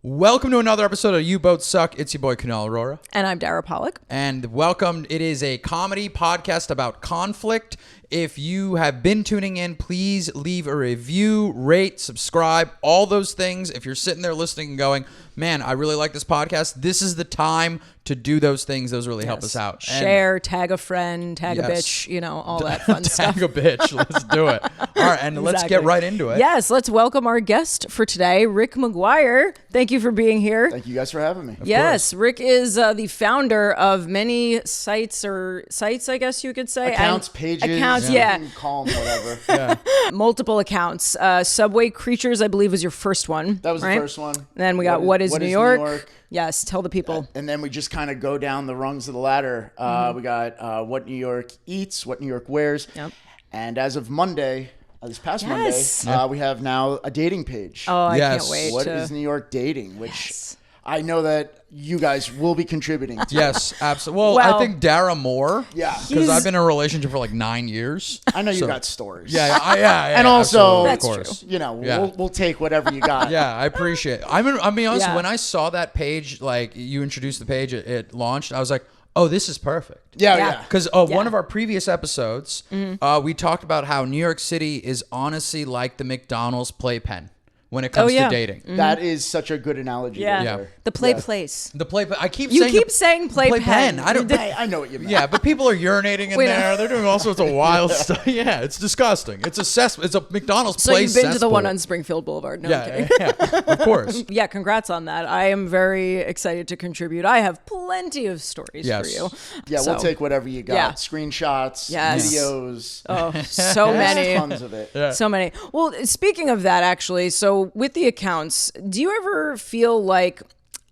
Welcome to another episode of You Both Suck. It's your boy Kunal Aurora. And I'm Dara Pollock. And welcome. It is a comedy podcast about conflict. If you have been tuning in, please leave a review, rate, subscribe, all those things. If you're sitting there listening and going, man, I really like this podcast, this is the time to do those things. Those really help us out. Share, tag a friend, tag a bitch, you know, all that fun stuff. Tag a bitch. Let's do it. All right, and let's get right into it. Yes, let's welcome our guest for today, Rick McGuire. Thank you for being here. Thank you guys for having me. Yes, Rick is the founder of many sites, I guess you could say. Accounts, pages. Accounts, yeah. You can call them whatever. Yeah. Multiple accounts. Subway Creatures, I believe, was your first one. That was right? the first one. And then we got What is New York? Yes, tell the people. And then we just kind of go down the rungs of the ladder. We got What New York Eats, What New York Wears. Yep. And as of Monday, this past Monday, we have now a dating page. Oh, I can't wait. What is New York Dating? Which I know that you guys will be contributing to. Yes, absolutely. Well, I think Dara more. Yeah. Because I've been in a relationship for like 9 years. I know you got stories. Yeah. And also, That's of course. you know, we'll take whatever you got. Yeah, I appreciate it. I mean, honest, when I saw that page, like you introduced the page, it launched, I was like, oh, this is perfect. Yeah. Because one of our previous episodes, we talked about how New York City is honestly like the McDonald's playpen when it comes to dating. That is such a good analogy. Yeah. The place. The playpen. I keep You saying keep saying playpen. I know what you mean. Yeah, but people are urinating in there. They're doing all sorts of wild stuff. Yeah, it's disgusting. It's a cesspool. It's a McDonald's So place. you've been to the cesspool. one on Springfield Boulevard. No, I'm kidding. Yeah, of course. Yeah, congrats on that. I am very excited to contribute. I have plenty of stories for you. Yeah, we'll take whatever you got. Yeah. Screenshots, videos. Oh, so many. Tons of it. Yeah. So many. Well, speaking of that, actually, so with the accounts, do you ever feel like,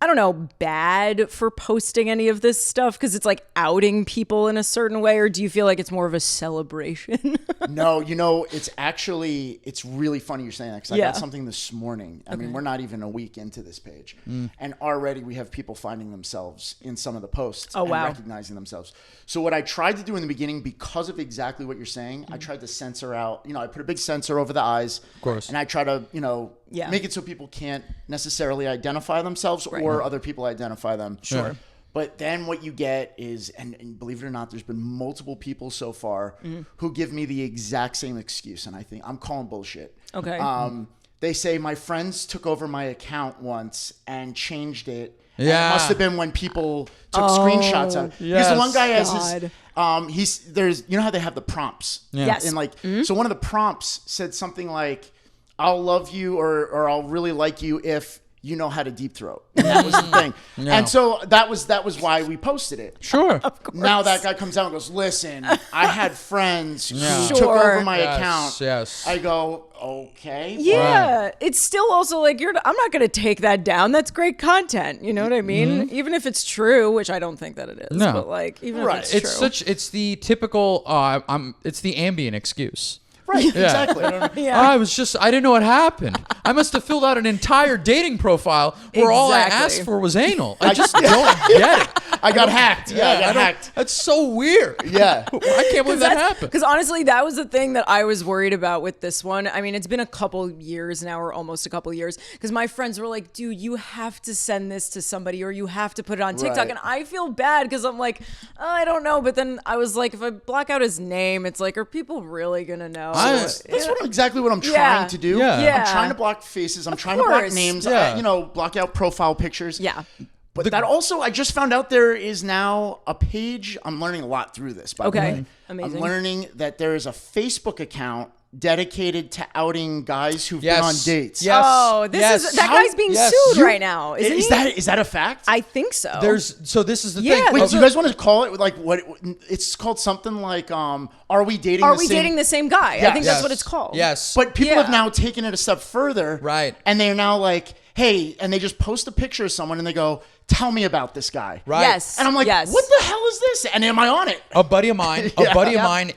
I don't know, bad for posting any of this stuff because it's like outing people in a certain way, or do you feel like it's more of a celebration? No, it's really funny you're saying that because I got something this morning. I mean, we're not even a week into this page, and already we have people finding themselves in some of the posts and recognizing themselves. So what I tried to do in the beginning, because of exactly what you're saying, I tried to censor out, I put a big censor over the eyes, of course, and I try to, make it so people can't necessarily identify themselves or other people identify them. Sure. But then what you get is, and believe it or not, there's been multiple people so far who give me the exact same excuse, and I think I'm calling bullshit. Okay. They say my friends took over my account once and changed it. Yeah. And it must have been when people took screenshots of it. Because the one guy has his, there's, you know how they have the prompts? Yeah. Yes. And so one of the prompts said something like, I'll love you or I'll really like you if you know how to deep throat. And that was the thing. Yeah. And so that was why we posted it. Sure. Of course. Now that guy comes out and goes, listen, I had friends who Sure. took over my account. Yes. I go, okay. Yeah, it's still also like I'm not going to take that down. That's great content. You know what I mean? Even if it's true, which I don't think that it is. No. But like, even if It's true. it's the typical, it's the ambient excuse. Right, exactly. I didn't know what happened. I must have filled out an entire dating profile where all I asked for was anal. I just don't get it. I got hacked. Yeah, I got hacked. That's so weird. Yeah. I can't believe that happened. Because honestly, that was the thing that I was worried about with this one. I mean, it's been a couple years now, or almost a couple years, because my friends were like, dude, you have to send this to somebody or you have to put it on TikTok. Right. And I feel bad because I'm like, I don't know. But then I was like, if I block out his name, it's like, are people really going to know? That's exactly what I'm trying to do. Yeah. I'm trying to block faces. I'm trying to block names. Block out profile pictures. Yeah. But that also, I just found out there is now a page. I'm learning a lot through this, by the way. Amazing. I'm learning that there is a Facebook account dedicated to outing guys who've been on dates. Yes. Oh, that guy's being sued right now. Isn't he? Is that a fact? I think so. So this is the thing. Wait, do you guys want to call it like what? It's called something like Are we dating? Dating the same guy? Yes. I think that's what it's called. Yes. But people have now taken it a step further. Right. And they're now like, hey, and they just post a picture of someone and they go, tell me about this guy. Right. Yes. And I'm like, what the hell is this? And am I on it? A buddy of mine,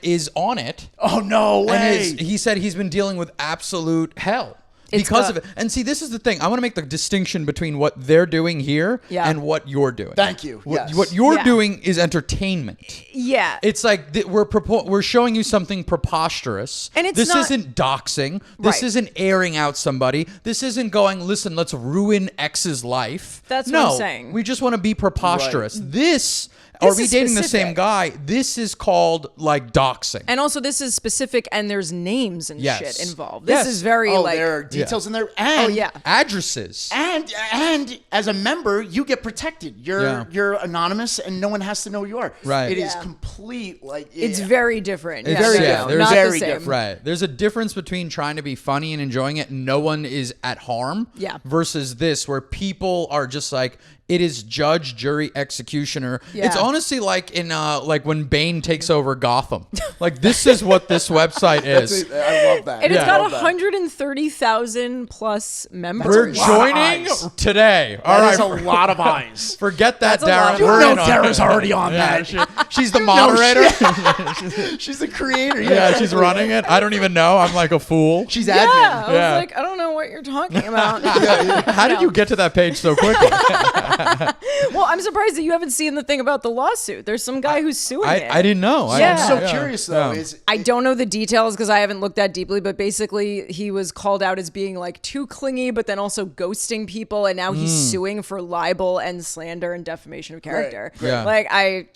is on it. Oh, no way. And he said he's been dealing with absolute hell. because of it. And see, this is the thing. I want to make the distinction between what they're doing here and what you're doing. Thank you. What you're doing is entertainment. Yeah. It's like we're showing you something preposterous. And this isn't doxing. This isn't airing out somebody. This isn't going, listen, let's ruin X's life. That's what I'm saying. We just want to be preposterous. This are we dating the same guy? This is called like doxing. And also this is specific and there's names and shit involved. Yes. This is very there are details in there. And addresses. And as a member, you get protected. You're anonymous and no one has to know who you are. Right. It is complete it's very different. It's very different. There's not very the same. different. Right. There's a difference between trying to be funny and enjoying it and no one is at harm versus this where people are just like, it is judge, jury, executioner. Yeah. It's honestly like in like when Bane takes over Gotham. Like this is what this website is. I love that. And it's got 130,000 plus members. We're joining today. All right, That is a lot of eyes. Forget that, Dara. You know Dara's already on that. She's the moderator. She's the creator. Yeah, she's running it. I don't even know. I'm like a fool. She's admin. I was like, I don't know what you're talking about. How did you get to that page so quickly? Well, I'm surprised that you haven't seen the thing about the lawsuit. There's some guy who's suing it. I didn't know. I'm so curious though. I don't know the details because I haven't looked that deeply, but basically he was called out as being like too clingy, but then also ghosting people, and now he's suing for libel and slander and defamation of character. Right. Yeah. Like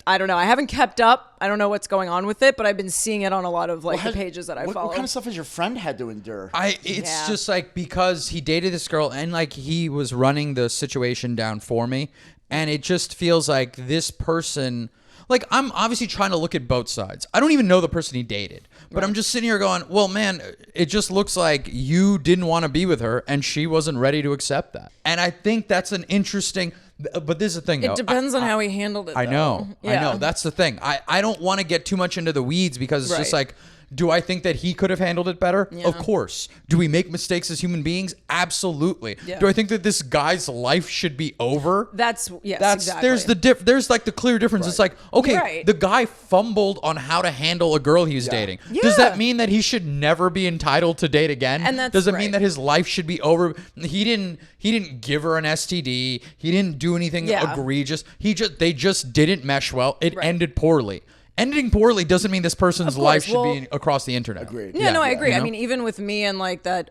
I don't know. I haven't kept up. I don't know what's going on with it, but I've been seeing it on a lot of like the pages that I follow. What kind of stuff has your friend had to endure? It's just like because he dated this girl and like he was running the situation down for me. And it just feels like this person, like I'm obviously trying to look at both sides. I don't even know the person he dated, but I'm just sitting here going, well, man, it just looks like you didn't want to be with her and she wasn't ready to accept that. And I think that's an interesting, but this is the thing though. It depends on how he handled it. I know. That's the thing. I don't want to get too much into the weeds because it's just like, do I think that he could have handled it better? Yeah. Of course. Do we make mistakes as human beings? Absolutely. Yeah. Do I think that this guy's life should be over? Exactly. There's like the clear difference. Right. It's like, okay, the guy fumbled on how to handle a girl he was dating. Yeah. Does that mean that he should never be entitled to date again? And does it mean that his life should be over? He didn't give her an STD. He didn't do anything egregious. They just didn't mesh well. It ended poorly. Ending poorly doesn't mean this person's life should be across the internet. Agreed. Yeah, no, I agree. You know? I mean, even with me and like that,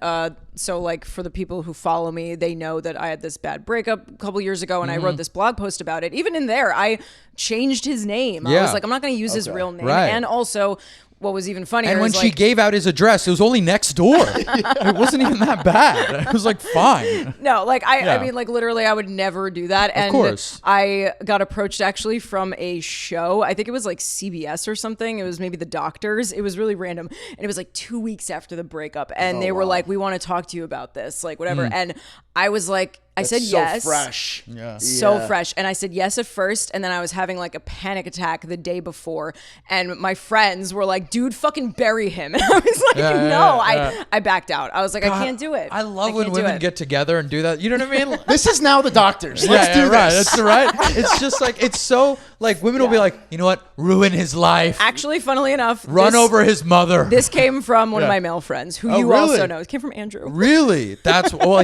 so like for the people who follow me, they know that I had this bad breakup a couple years ago and I wrote this blog post about it. Even in there, I changed his name. I was like, I'm not going to use his real name. Right. And also, what was even funnier and when is she gave out his address, it was only next door. It wasn't even that bad. It was like fine. No, like I mean, like literally, I would never do that. And of course. I got approached actually from a show. I think it was like CBS or something. It was maybe The Doctors. It was really random, and it was like 2 weeks after the breakup, and they were like, "We want to talk to you about this," like whatever. And I was like, I said yes. So fresh. Yeah. So fresh. And I said yes at first. And then I was having like a panic attack the day before. And my friends were like, dude, fucking bury him. And I was like, I backed out. I was like, God, I can't do it. I love when women get together and do that. You know what I mean? This is now The Doctors. Let's do this. Right. That's right. It's just like, it's so like women will be like, you know what? Ruin his life. Actually, funnily enough. Run over his mother. This came from one of my male friends who you also know. It came from Andrew. Really?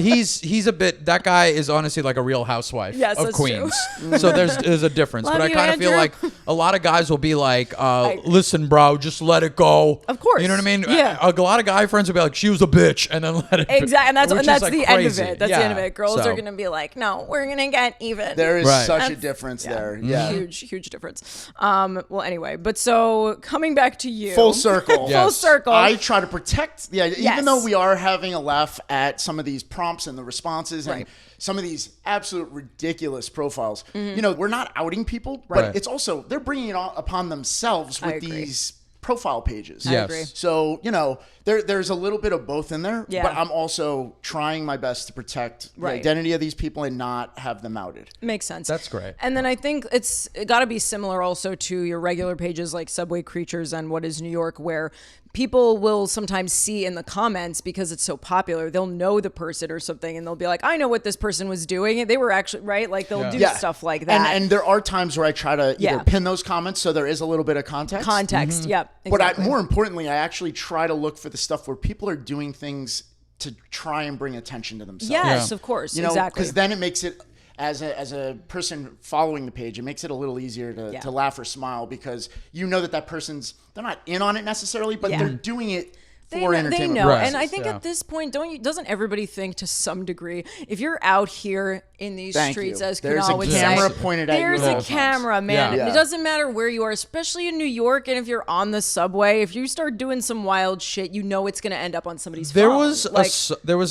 He's a bit, that guy is honestly like a real housewife of Queens. So there's a difference. But I kind of feel like a lot of guys will be like, listen, bro, just let it go. Of course. You know what I mean? Yeah. A lot of guy friends will be like, she was a bitch, and then let it Exactly. And that's like the crazy. end of it. That's the end of it. Girls are going to be like, no, we're going to get even. There is such a difference there. Yeah. Huge difference. Well, anyway, but so coming back to you. Full circle. Full circle. I try to protect, even though we are having a laugh at some of these prompts and the responses and some of these absolute ridiculous profiles. You know, we're not outing people, but it's also, they're bringing it upon themselves with these profile pages. I agree. So, you know, there's a little bit of both in there, Yeah. but I'm also trying my best to protect the identity of these people and not have them outed. Makes sense. That's great. And then I think it's got to be similar also to your regular pages like Subway Creatures and What is New York, where people will sometimes see in the comments, because it's so popular, they'll know the person or something and they'll be like, I know what this person was doing. They were actually, right? Like they'll do stuff like that. And there are times where I try to either pin those comments so there is a little bit of context. Yep. Exactly. But more importantly, I actually try to look for the stuff where people are doing things to try and bring attention to themselves. Yes, of course, exactly. Because then it makes it, as a person following the page, it makes it a little easier to laugh or smile, because you know that person's, they're not in on it necessarily, but they're doing it for entertainment. They know. Right. And I think at this point, doesn't everybody think to some degree, if you're out here in these streets, as Kunal would say, there's a camera pointed at you. There's a camera, man. It doesn't matter where you are, especially in New York, and if you're on the subway, if you start doing some wild shit, you know it's going to end up on somebody's phone.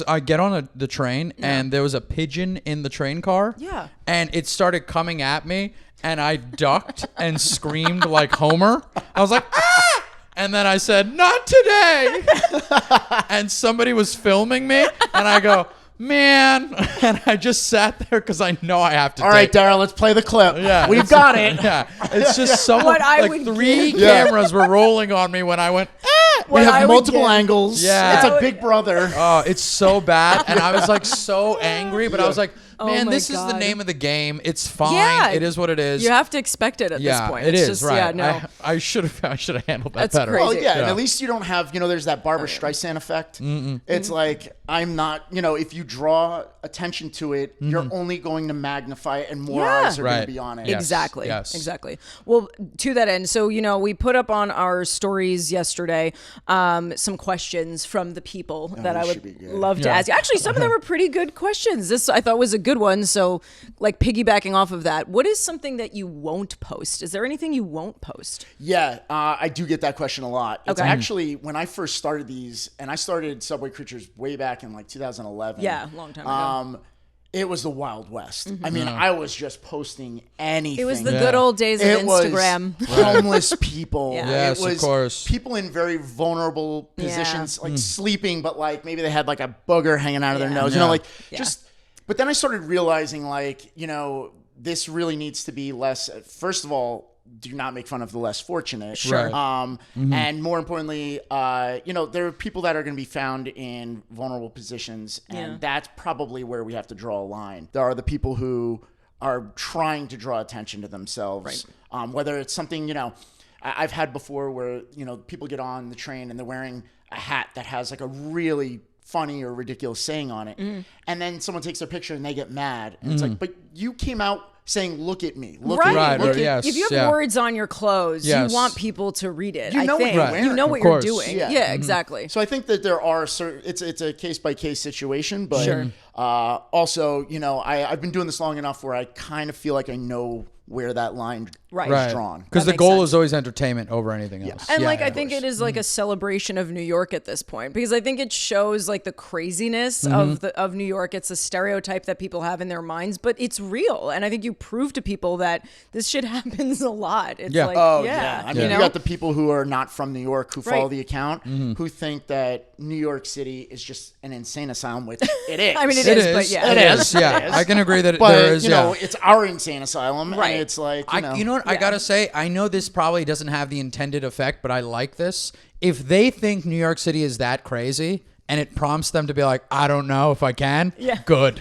I get on the train, and there was a pigeon in the train car. Yeah. And it started coming at me, and I ducked and screamed like Homer. I was like, ah! And then I said, not today. And somebody was filming me. And I go, man. And I just sat there because I know I have to All right, Dara, let's play the clip. Yeah, We've got it. Yeah. It's just someone, like 3 cameras were rolling on me when I went, we have multiple angles. Yeah. It's like Big Brother. Oh, it's so bad. And I was like so angry, but I was like, man, this is the name of the game. It's fine. Yeah, it is what it is. You have to expect it at this point. It it's is, just, right. Yeah, no. I should have handled that That's better. crazy. Well, yeah, and at least you don't have, there's that Barbara Streisand effect. It's like, I'm not, if you draw attention to it, you're only going to magnify it, and more eyes are going to be on it. Exactly. Yes. Exactly. Well, to that end, so, we put up on our stories yesterday some questions from the people that I would love to ask you. Actually, some of them were pretty good questions. This, I thought, was a good one. So, like, piggybacking off of that, what is something that you won't post? Is there anything you won't post? Yeah, I do get that question a lot. It's actually, when I first started these, and I started Subway Creatures way back in like 2011. Yeah, a long time ago. It was the Wild West. I mean, I was just posting anything. It was the good old days of Instagram. Was homeless people. Yes, it was of course. People in very vulnerable positions, like sleeping, but like maybe they had like a booger hanging out of their nose. Just. But then I started realizing, like, this really needs to be less. First of all, do not make fun of the less fortunate. Sure. And more importantly, there are people that are going to be found in vulnerable positions, and that's probably where we have to draw a line. There are the people who are trying to draw attention to themselves, whether it's something, I've had before where, people get on the train and they're wearing a hat that has like a really funny or ridiculous saying on it, and then someone takes their picture and they get mad, and it's like, but you came out saying, look at me, look at me. If you have words on your clothes, you want people to read it. You know what you're wearing. You know what you're doing. Yeah, exactly. So I think that there are it's a case by case situation, but also, I've been doing this long enough where I kind of feel like I know where that line is drawn. Because the goal is always entertainment over anything else. And I think it is like a celebration of New York at this point, because I think it shows like the craziness of New York. It's a stereotype that people have in their minds, but it's real. And I think you prove to people that this shit happens a lot. It's like, I mean, you got the people who are not from New York who follow the account who think that New York City is just an insane asylum, which it is. I mean, it is, but it is. Yeah, I can agree that there is. It's our insane asylum, right? And it's like, you know what I gotta say. I know this probably doesn't have the intended effect, but I like this. If they think New York City is that crazy, and it prompts them to be like, I don't know if I can. Yeah. Good.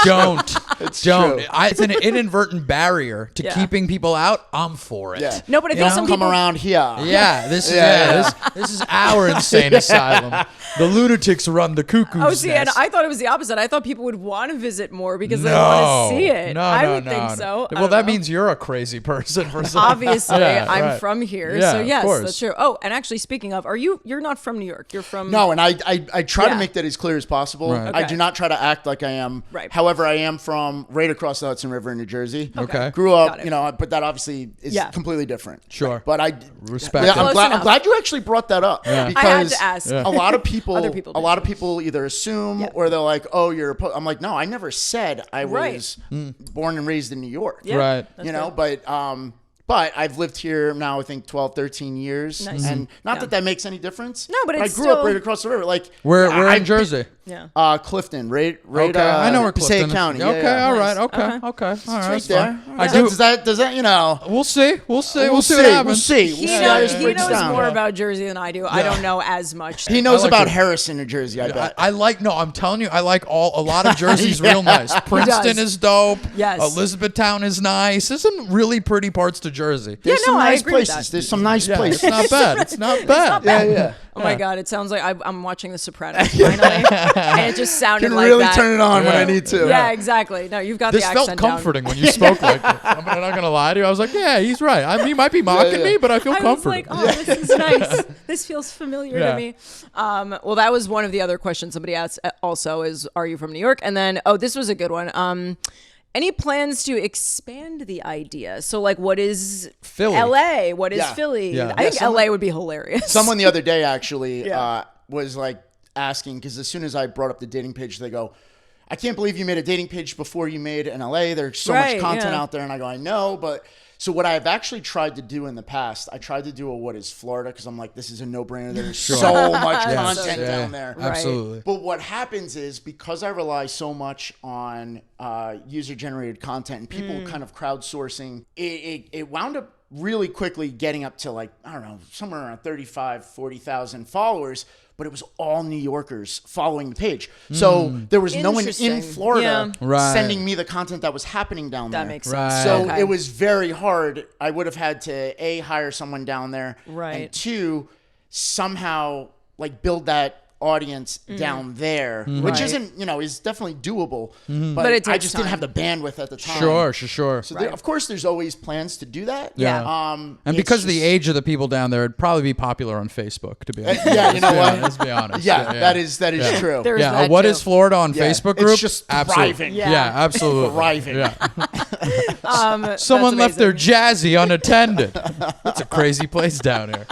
Don't. It's an inadvertent barrier to keeping people out. I'm for it. Yeah. No, but I think some people come around here. Yeah. This is our insane asylum. The lunatics run the cuckoo's nest. And I thought it was the opposite. I thought people would want to visit more because they want to see it. I would think so. Well, that means you're a crazy person. Obviously, I'm from here. So yes, that's true. Oh, and actually, speaking of, you're not from New York. You're from... No, and I try to make that as clear as possible. Right. I do not try to act like I am. Right. However, I am from right across the Hudson River in New Jersey. Okay. Grew up, but that obviously is completely different. Sure. But I respect. Yeah, I'm glad you actually brought that up because I had to ask. A lot of people either assume or they're like, "Oh, you're." I'm like, no, I never said I was born and raised in New York. Yeah. Right. But I've lived here now, I think 12, 13 years. Nice. And not that makes any difference. No, but I grew up right across the river. Like we're in Jersey. Yeah. Clifton, right. Okay, I know where Clifton Passaic is. County. Okay, Yeah. all right, Nice. okay, Okay. all right, It's that's right there. fine. I do. Does that, you know? We'll see. We'll see We'll what see. happens. We'll see. He how this knows, breaks down. more about Jersey than I do. I don't know as much. He knows like about it. Harrison, New Jersey, I bet. I'm telling you, I like a lot of Jersey's real nice. Princeton is dope. Yes. Elizabethtown is nice. There's some really pretty parts to Jersey. There's some I nice agree with places. that. There's some nice Yeah, places. it's not bad. It's not bad. Yeah. Oh my God! It sounds like I'm watching The Sopranos finally, and it just sounded Can like really that. turn it on when I need to. Yeah, exactly. No, you've got This the felt accent comforting when you spoke like this. I'm not gonna lie to you. I was like, yeah, he's right. I mean, he might be mocking me, but I feel down. I was comforted. like, oh, this is nice. This feels familiar Yeah. to me. Well, that was one of the other questions somebody asked. Also, is are you from New York? And then, this was a good one. Any plans to expand the idea? So, like, what is Philly. LA? What is Yeah. Philly? Yeah. I think LA would be hilarious. Someone the other day actually Yeah. was like asking, because as soon as I brought up the dating page, they go, I can't believe you made a dating page before you made an LA. There's so Right, much content yeah. out there. And I go, I know, but so what I've actually tried to do in the past, I tried to do a what is Florida, because I'm like, this is a no-brainer. There's so much content down there. Right. Absolutely. But what happens is, because I rely so much on user-generated content and people kind of crowdsourcing, it wound up really quickly getting up to, like, I don't know, somewhere around 35, 40,000 followers, but it was all New Yorkers following the page. So there was no one in Interesting. Florida Yeah. Right. sending me the content that was happening down there. That makes Right. sense. So Okay. it was very hard. I would have had to A, hire someone down there, Right. and 2, somehow like build that audience down there, which Right. isn't, is definitely doable, But it I takes just time. didn't have the bandwidth at the time. Sure. So of course there's always plans to do that. Yeah. And it's because of the just- age of the people down there, it'd probably be popular on Facebook, to be honest. Yeah, you know what? Let's be honest. Yeah, that is true. There's Yeah, that what too. is Florida on Yeah. Facebook It's group? just Absolutely. thriving. Yeah, Yeah. absolutely. Thriving. Yeah. Someone left their jazzy unattended. That's a crazy place down here.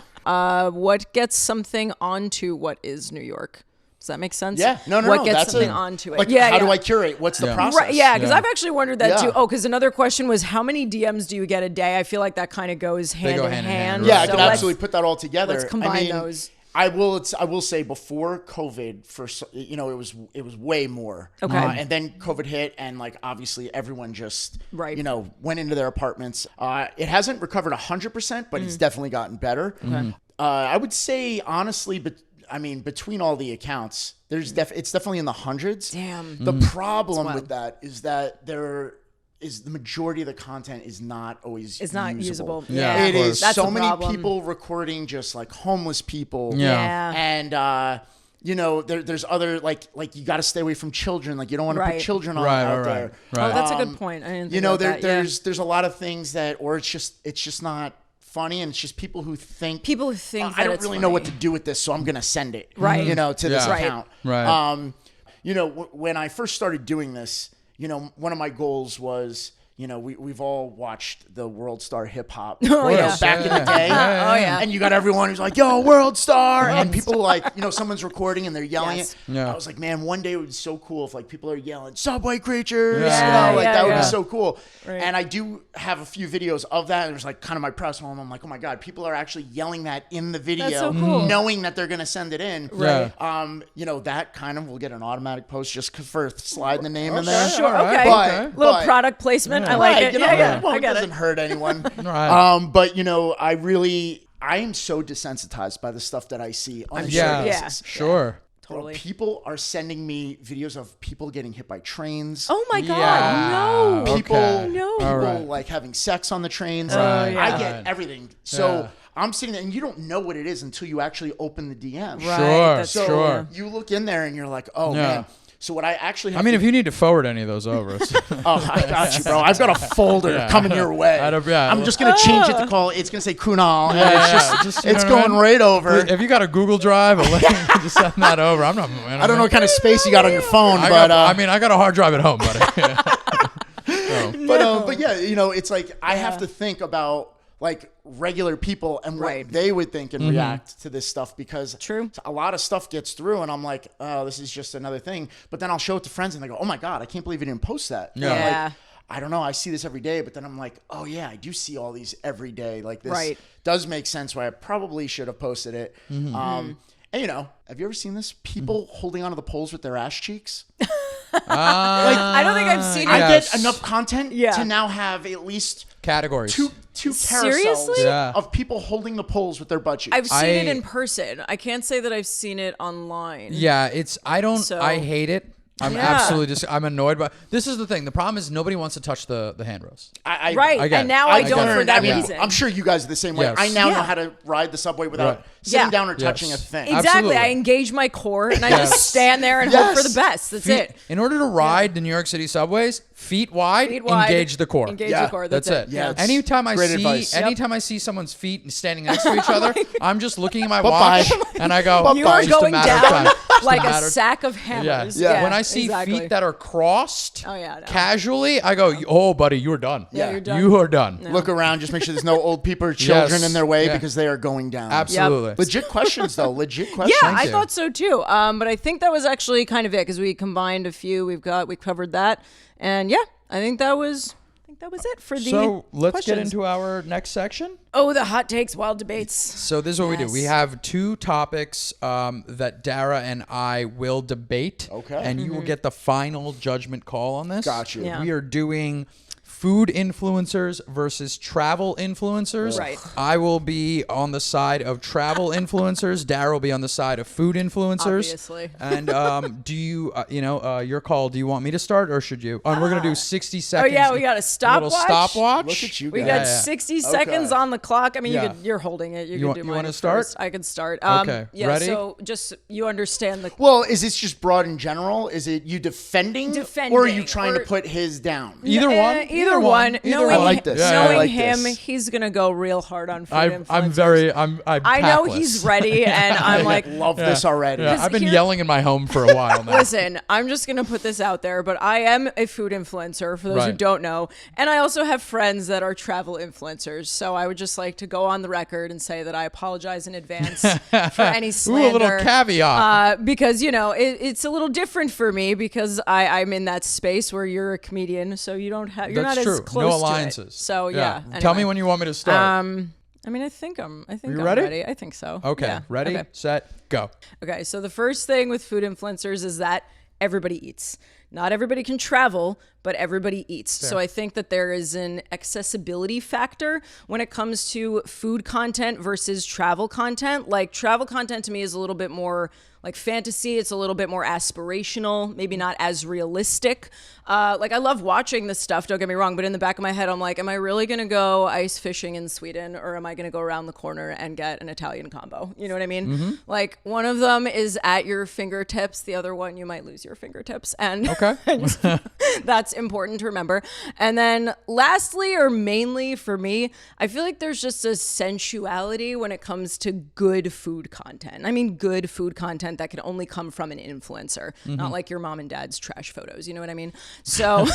What gets something onto what is New York? Does that make sense? Yeah, no, What gets that's something it. onto it? Like, yeah, how yeah. do I curate? What's the process? Right, yeah, because Yeah. I've actually wondered that Yeah. too. Oh, because another question was, how many DMs do you get a day? I feel like that kind of goes hand go in hand in hand. hand, Yeah, right. I So could let's- absolutely put that all together. let's combine I mean, those. I will say before COVID, it was way more. Okay. And then COVID hit, and like obviously everyone just Right. went into their apartments. It hasn't recovered 100%, but it's definitely gotten better. I would say honestly, but I mean between all the accounts, it's definitely in the hundreds. Damn. The problem with that is that the majority of the content is not always It's not usable. Yeah, Yeah, It is That's so the many problem. people recording just like homeless people. Yeah. Yeah. And there's other like you got to stay away from children. Like you don't want to Right. put children Right, out right, there. right. Oh, that's a good point. I didn't think about that. There's a lot of things that, or it's just not funny, and it's just people who think I don't that it's really know what funny. to do with this, so I'm gonna send it Right. to this Yeah. Right. account. Right. When I first started doing this, one of my goals was, we've all watched the World Star Hip Hop yeah. back in the day. Oh, yeah. And you got everyone who's like, yo, World Star. And people like, someone's recording and they're yelling Yes. it. Yeah. I was like, man, one day it would be so cool if like people are yelling, Subway Creatures. Yeah. That would Yeah. be so cool. Right. And I do have a few videos of that. It was like kind of my press home. I'm like, oh my God, people are actually yelling that in the video, That's so cool. knowing that they're going to send it in. Right. That kind of will get an automatic post just for sliding the name in there. Sure. All right. Okay. But- Little but- product placement. I like it. Yeah. Well, I it get doesn't it. hurt anyone. Right. But I am so desensitized by the stuff that I see on a Yeah. daily Yeah. basis. Sure. Totally. People are sending me videos of people getting hit by trains. Oh my God. Yeah. No. People, Okay. No. people All right. like having sex on the trains. Right. yeah. I get everything. So Yeah. I'm sitting there, and you don't know what it is until you actually open the DM. Right. Sure. That's So Sure. you look in there, and you're like, oh Yeah. man. So what I actually have I mean, to if you need to forward any of those over, it's- Oh, I got you, bro. I've got a folder Yeah. coming your way. Yeah. I'm just gonna change it to call. It's gonna say Kunal. And Yeah, it's just, you it's know what I going mean? right over. If you got a Google Drive, a link, just send that over. I'm not. I don't know what kind of space you got on your phone, I but got a hard drive at home, buddy. but yeah, it's like I have to think about like regular people and what Right. they would think and react to this stuff, because True. a lot of stuff gets through and I'm like, oh, this is just another thing. But then I'll show it to friends and they go, oh my God, I can't believe you didn't post that. And I'm Yeah. like, I don't know. I see this every day, but then I'm like, oh yeah, I do see all these every day. Like this Right. does make sense why I probably should have posted it. And, have you ever seen this? People holding onto the poles with their ass cheeks. I don't think I've seen it. I get enough content Yeah. to now have at least Categories. two carousels Seriously? of people holding the poles with their butt cheeks. I've seen it in person. I can't say that I've seen it online. Yeah, I hate it. I'm absolutely I'm annoyed by. This is the thing. The problem is nobody wants to touch the handrails. Right, and now I don't for that reason. I'm sure you guys are the same way. Yes. I now know how to ride the subway without sitting down or touching a thing. Exactly. Absolutely. I engage my core and I just stand there and hope for the best. That's it. In order to ride the New York City subways, feet wide, engage the core. Engage the core. That's it. Yeah, anytime I see someone's feet standing next to each other, I'm just looking at my watch and I go, you are going down like a sack sack of hammers. Yeah. When I see feet that are crossed no. casually, I go, oh, buddy, you're done. Yeah, you're done. You are done. No. Look around, just make sure there's no old people or children in their way because they are going down. Absolutely. Yep. Legit questions, though. Legit questions. Yeah, I thought so too. But I think that was actually kind of it because we combined a few. We covered that, and I think that was it for the. So let's questions. get into our next section. Oh, the hot takes, wild debates. So this is what we do. We have two topics that Dara and I will debate. Okay. And you will get the final judgment call on this. Got you. Yeah. We are doing food influencers versus travel influencers. Right. I will be on the side of travel influencers. Dara will be on the side of food influencers. Obviously. And do you, your call, do you want me to start or should you? We're going to do 60 seconds. Oh, yeah, we got a stopwatch. Little stopwatch. Look at you guys. We got 60 seconds on the clock. I mean, you're holding it. You can do mine want to first. start? I can start. Okay. Yeah, Ready? so just you understand the. Well, is this just broad in general? Is it you defending or are you trying to put his down? Either one. Either one. Knowing, I like this. Knowing I like him, this. he's gonna go real hard on food I'm influencers. I know tactless. he's ready, and I'm like, love this already. Yeah, I've been yelling in my home for a while now. Listen, I'm just going to put this out there, but I am a food influencer, for those who Right. don't know. And I also have friends that are travel influencers. So I would just like to go on the record and say that I apologize in advance for any slander. Ooh, a little caveat. Because, it's a little different for me because I'm in that space where you're a comedian. So you don't have, you're That's not true. as close No to alliances. it. So, yeah. Tell me anyway. when you want me to start. I think I'm ready? ready. I think so. Okay. Yeah. Ready, Okay. set, go. Okay, so the first thing with food influencers is that everybody eats. Not everybody can travel, but everybody eats. Fair. So I think that there is an accessibility factor when it comes to food content versus travel content. Like travel content to me is a little bit more like fantasy. It's a little bit more aspirational, maybe not as realistic. Like I love watching this stuff, don't get me wrong, but in the back of my head, I'm like, am I really going to go ice fishing in Sweden or am I going to go around the corner and get an Italian combo? You know what I mean? Mm-hmm. Like one of them is at your fingertips. The other one, you might lose your fingertips. And Okay. that's important to remember. And then lastly, or mainly for me, I feel like there's just a sensuality when it comes to good food content. I mean, good food content that can only come from an influencer, not like your mom and dad's trash photos. You know what I mean? So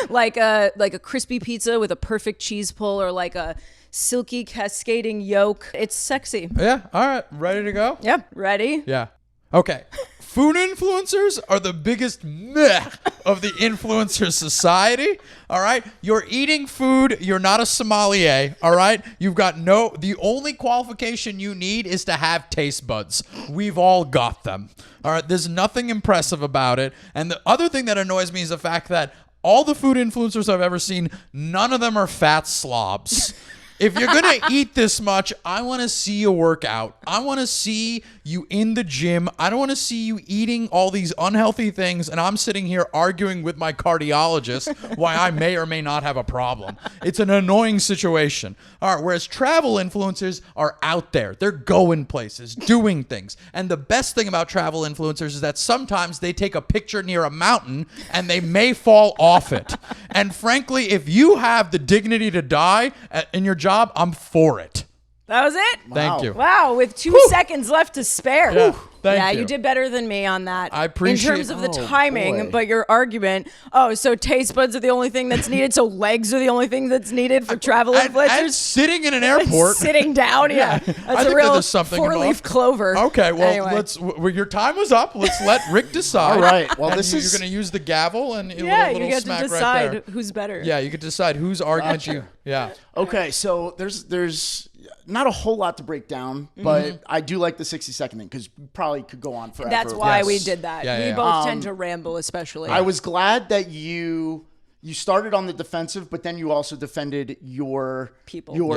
like a crispy pizza with a perfect cheese pull or like a silky cascading yolk. It's sexy. Yeah. All right. Ready to go? Yep. Ready? Yeah. Okay. Food influencers are the biggest meh of the influencer society. All right. You're eating food. You're not a sommelier. All right. You've got the only qualification you need is to have taste buds. We've all got them. All right. There's nothing impressive about it. And the other thing that annoys me is the fact that all the food influencers I've ever seen, none of them are fat slobs. If you're going to eat this much, I want to see you work out. I want to see you in the gym. I don't want to see you eating all these unhealthy things and I'm sitting here arguing with my cardiologist why I may or may not have a problem. It's an annoying situation. All right, whereas travel influencers are out there. They're going places, doing things. And the best thing about travel influencers is that sometimes they take a picture near a mountain and they may fall off it. And frankly, if you have the dignity to die in your job, I'm for it. That was it? Thank you. Wow, with 2 seconds left to spare. Yeah, thank you. You did better than me on that. I appreciate- in terms of the Oh, timing, boy. but your argument, so taste buds are the only thing that's needed, so legs are the only thing that's needed for travel And influencers? sitting in an airport. Sitting down, yeah. I That's think a that real there's something four-leaf involved. clover. Okay, well, Anyway. your time was up. Let's let Rick decide. All right, well, And this is- you're going to use the gavel and a Yeah, little you get to smack right decide there. who's better. Yeah, you could decide whose argument you. Yeah. Okay, so there's not a whole lot to break down, but I do like the 60-second thing because we probably could go on forever. That's why we did that. Yeah, we both tend to ramble, especially. I was glad that you started on the defensive, but then you also defended your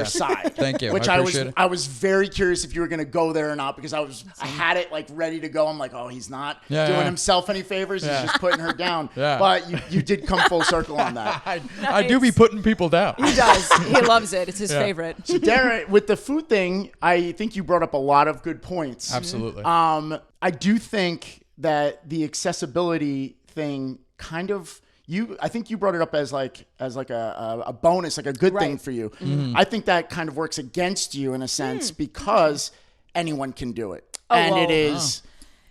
side. Thank you. Which I was very curious if you were going to go there or not, because I had it like ready to go. I'm like, oh, he's not doing himself any favors. He's just putting her down. Yeah. But you did come full circle on that. I do be putting people down. He does. He loves it. It's his favorite. So Dara, with the food thing, I think you brought up a lot of good points. Absolutely. I do think that the accessibility thing kind of, I think you brought it up as like a bonus, like a good thing for you. I think that kind of works against you in a sense because anyone can do it. It is,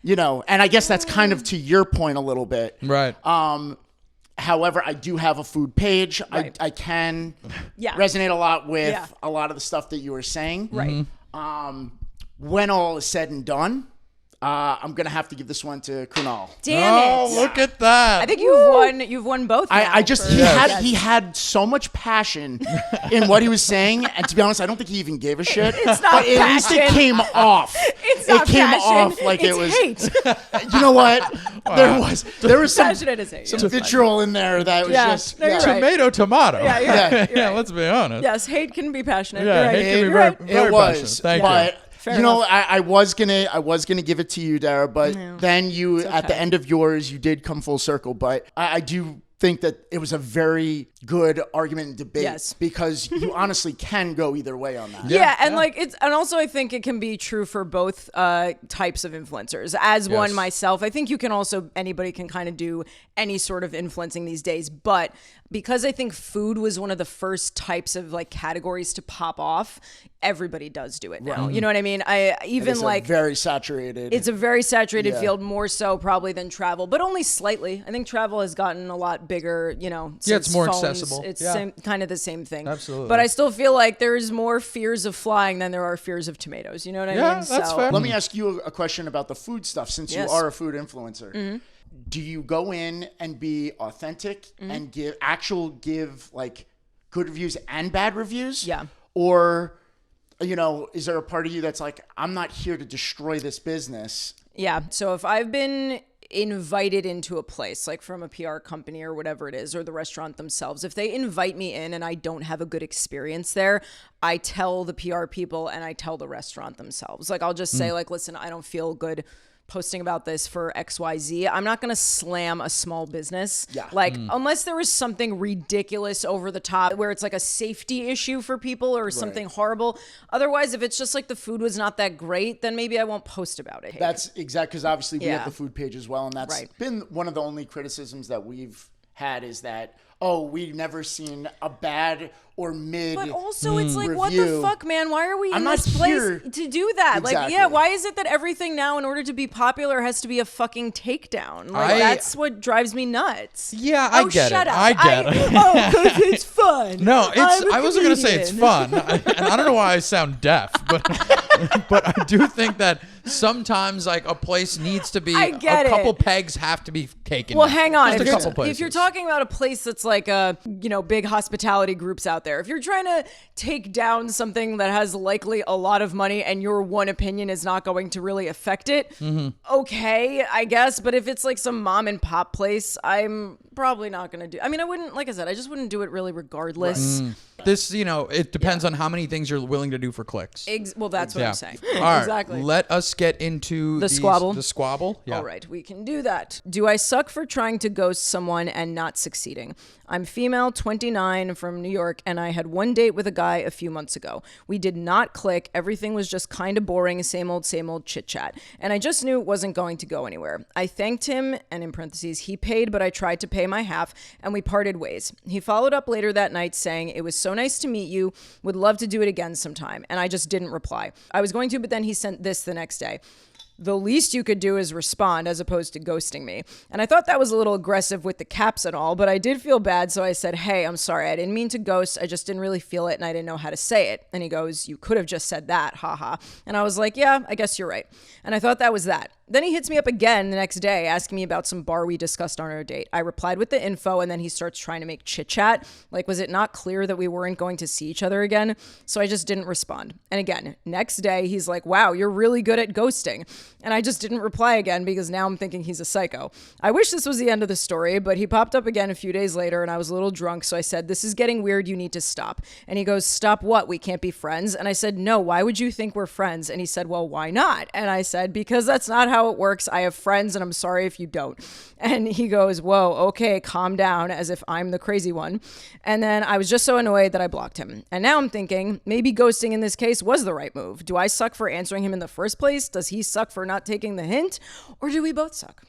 and I guess that's kind of to your point a little bit. Right. However, I do have a food page. Right. I can resonate a lot with a lot of the stuff that you were saying. Right. When all is said and done, I'm gonna have to give this one to Kunal. Damn it! Oh, look at that! I think you've won both. He had so much passion in what he was saying, and to be honest, I don't think he even gave a shit. It's not but passion. At least it came off. It came off like it's it was hate. You know what? Wow. There was some vitriol in there that was just tomato. Yeah, let's be honest. Yes, hate can be passionate. Yeah, hate can be very passionate. Thank you. Fair enough. I was gonna give it to you, Dara, but then you at the end of yours you did come full circle. But I do think that it was a very good argument and debate because you honestly can go either way on that. And also I think it can be true for both types of influencers. As one myself, I think anybody can kind of do any sort of influencing these days, but because I think food was one of the first types of like categories to pop off, everybody does do it now. You know what I mean? It's a very saturated field, more so probably than travel, but only slightly. I think travel has gotten a lot bigger, since it's more phones. accessible. It's kind of the same thing. Absolutely. But I still feel like there's more fears of flying than there are fears of tomatoes. You know what I mean? Yeah, that's fair. Let me ask you a question about the food stuff, since you are a food influencer. Do you go in and be authentic and give like good reviews and bad reviews? Yeah. Or, is there a part of you that's like, I'm not here to destroy this business? Yeah. So if I've been invited into a place, like from a PR company or whatever it is, or the restaurant themselves, if they invite me in and I don't have a good experience there, I tell the PR people and I tell the restaurant themselves. Like, I'll just say like, listen, I don't feel good posting about this for XYZ. I'm not going to slam a small business. Yeah. Like, unless there is something ridiculous over the top where it's like a safety issue for people or something horrible. Otherwise, if it's just like the food was not that great, then maybe I won't post about it. That's exact, because obviously we have the food page as well. And that's been one of the only criticisms that we've had is that, we've never seen a bad or mid. But also, it's like, review. what the fuck, man? Why are we in this place to do that? Exactly. Like, why is it that everything now, in order to be popular, has to be a fucking takedown? Like, that's what drives me nuts. Yeah, I get shut it. Up. I get it. Because it's fun. No, I wasn't going to say it's fun. And I don't know why I sound deaf, but I do think that sometimes like a place needs to be, a couple pegs have to be taken. Well, hang on. If you're talking about a place that's like big hospitality groups out there, if you're trying to take down something that has likely a lot of money and your one opinion is not going to really affect it, okay, I guess. But if it's like some mom and pop place, I'm probably not going to do. I mean, I wouldn't, like I said, I just wouldn't do it really regardless. This, it depends on how many things you're willing to do for clicks. Well, that's what I'm saying. All right, exactly. Let us get into the squabble. The squabble. Yeah. All right, we can do that. Do I suck for trying to ghost someone and not succeeding? I'm female, 29, from New York, and I had one date with a guy a few months ago. We did not click. Everything was just kind of boring, same old chit-chat. And I just knew it wasn't going to go anywhere. I thanked him, and in parentheses, he paid, but I tried to pay my half, and we parted ways. He followed up later that night saying, it was so nice to meet you, would love to do it again sometime. And I just didn't reply. I was going to, but then he sent this the next day. The least you could do is respond as opposed to ghosting me. And I thought that was a little aggressive with the caps and all, but I did feel bad. So I said, hey, I'm sorry. I didn't mean to ghost. I just didn't really feel it and I didn't know how to say it. And he goes, you could have just said that, haha. And I was like, yeah, I guess you're right. And I thought that was that. Then he hits me up again the next day asking me about some bar we discussed on our date. I replied with the info, and then he starts trying to make chit chat. Like, was it not clear that we weren't going to see each other again? So I just didn't respond. And again, next day, he's like, wow, you're really good at ghosting. And I just didn't reply again because now I'm thinking he's a psycho. I wish this was the end of the story, but he popped up again a few days later and I was a little drunk. So I said, this is getting weird. You need to stop. And he goes, stop what? We can't be friends. And I said, no, why would you think we're friends? And he said, well, why not? And I said, because that's not how it works. I have friends and I'm sorry if you don't. And he goes, whoa, okay, calm down, as if I'm the crazy one. And then I was just so annoyed that I blocked him. And now I'm thinking maybe ghosting in this case was the right move. Do I suck for answering him in the first place? Does he suck for not taking the hint? Or do we both suck?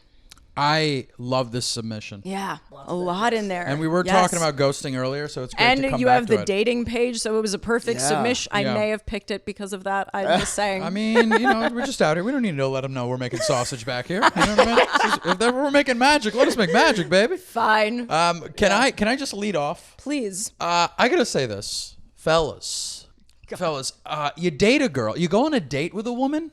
I love this submission. Yeah, a lot in there. And we were talking about ghosting earlier, so it's great to come back to it. And you have the dating page, so it was a perfect submission. I may have picked it because of that. I'm just saying. I mean, we're just out here. We don't need to let them know we're making sausage back here. You know what I mean? If we're making magic, let us make magic, baby. Fine. Can I just lead off? Please. I gotta say this, fellas. You date a girl. You go on a date with a woman,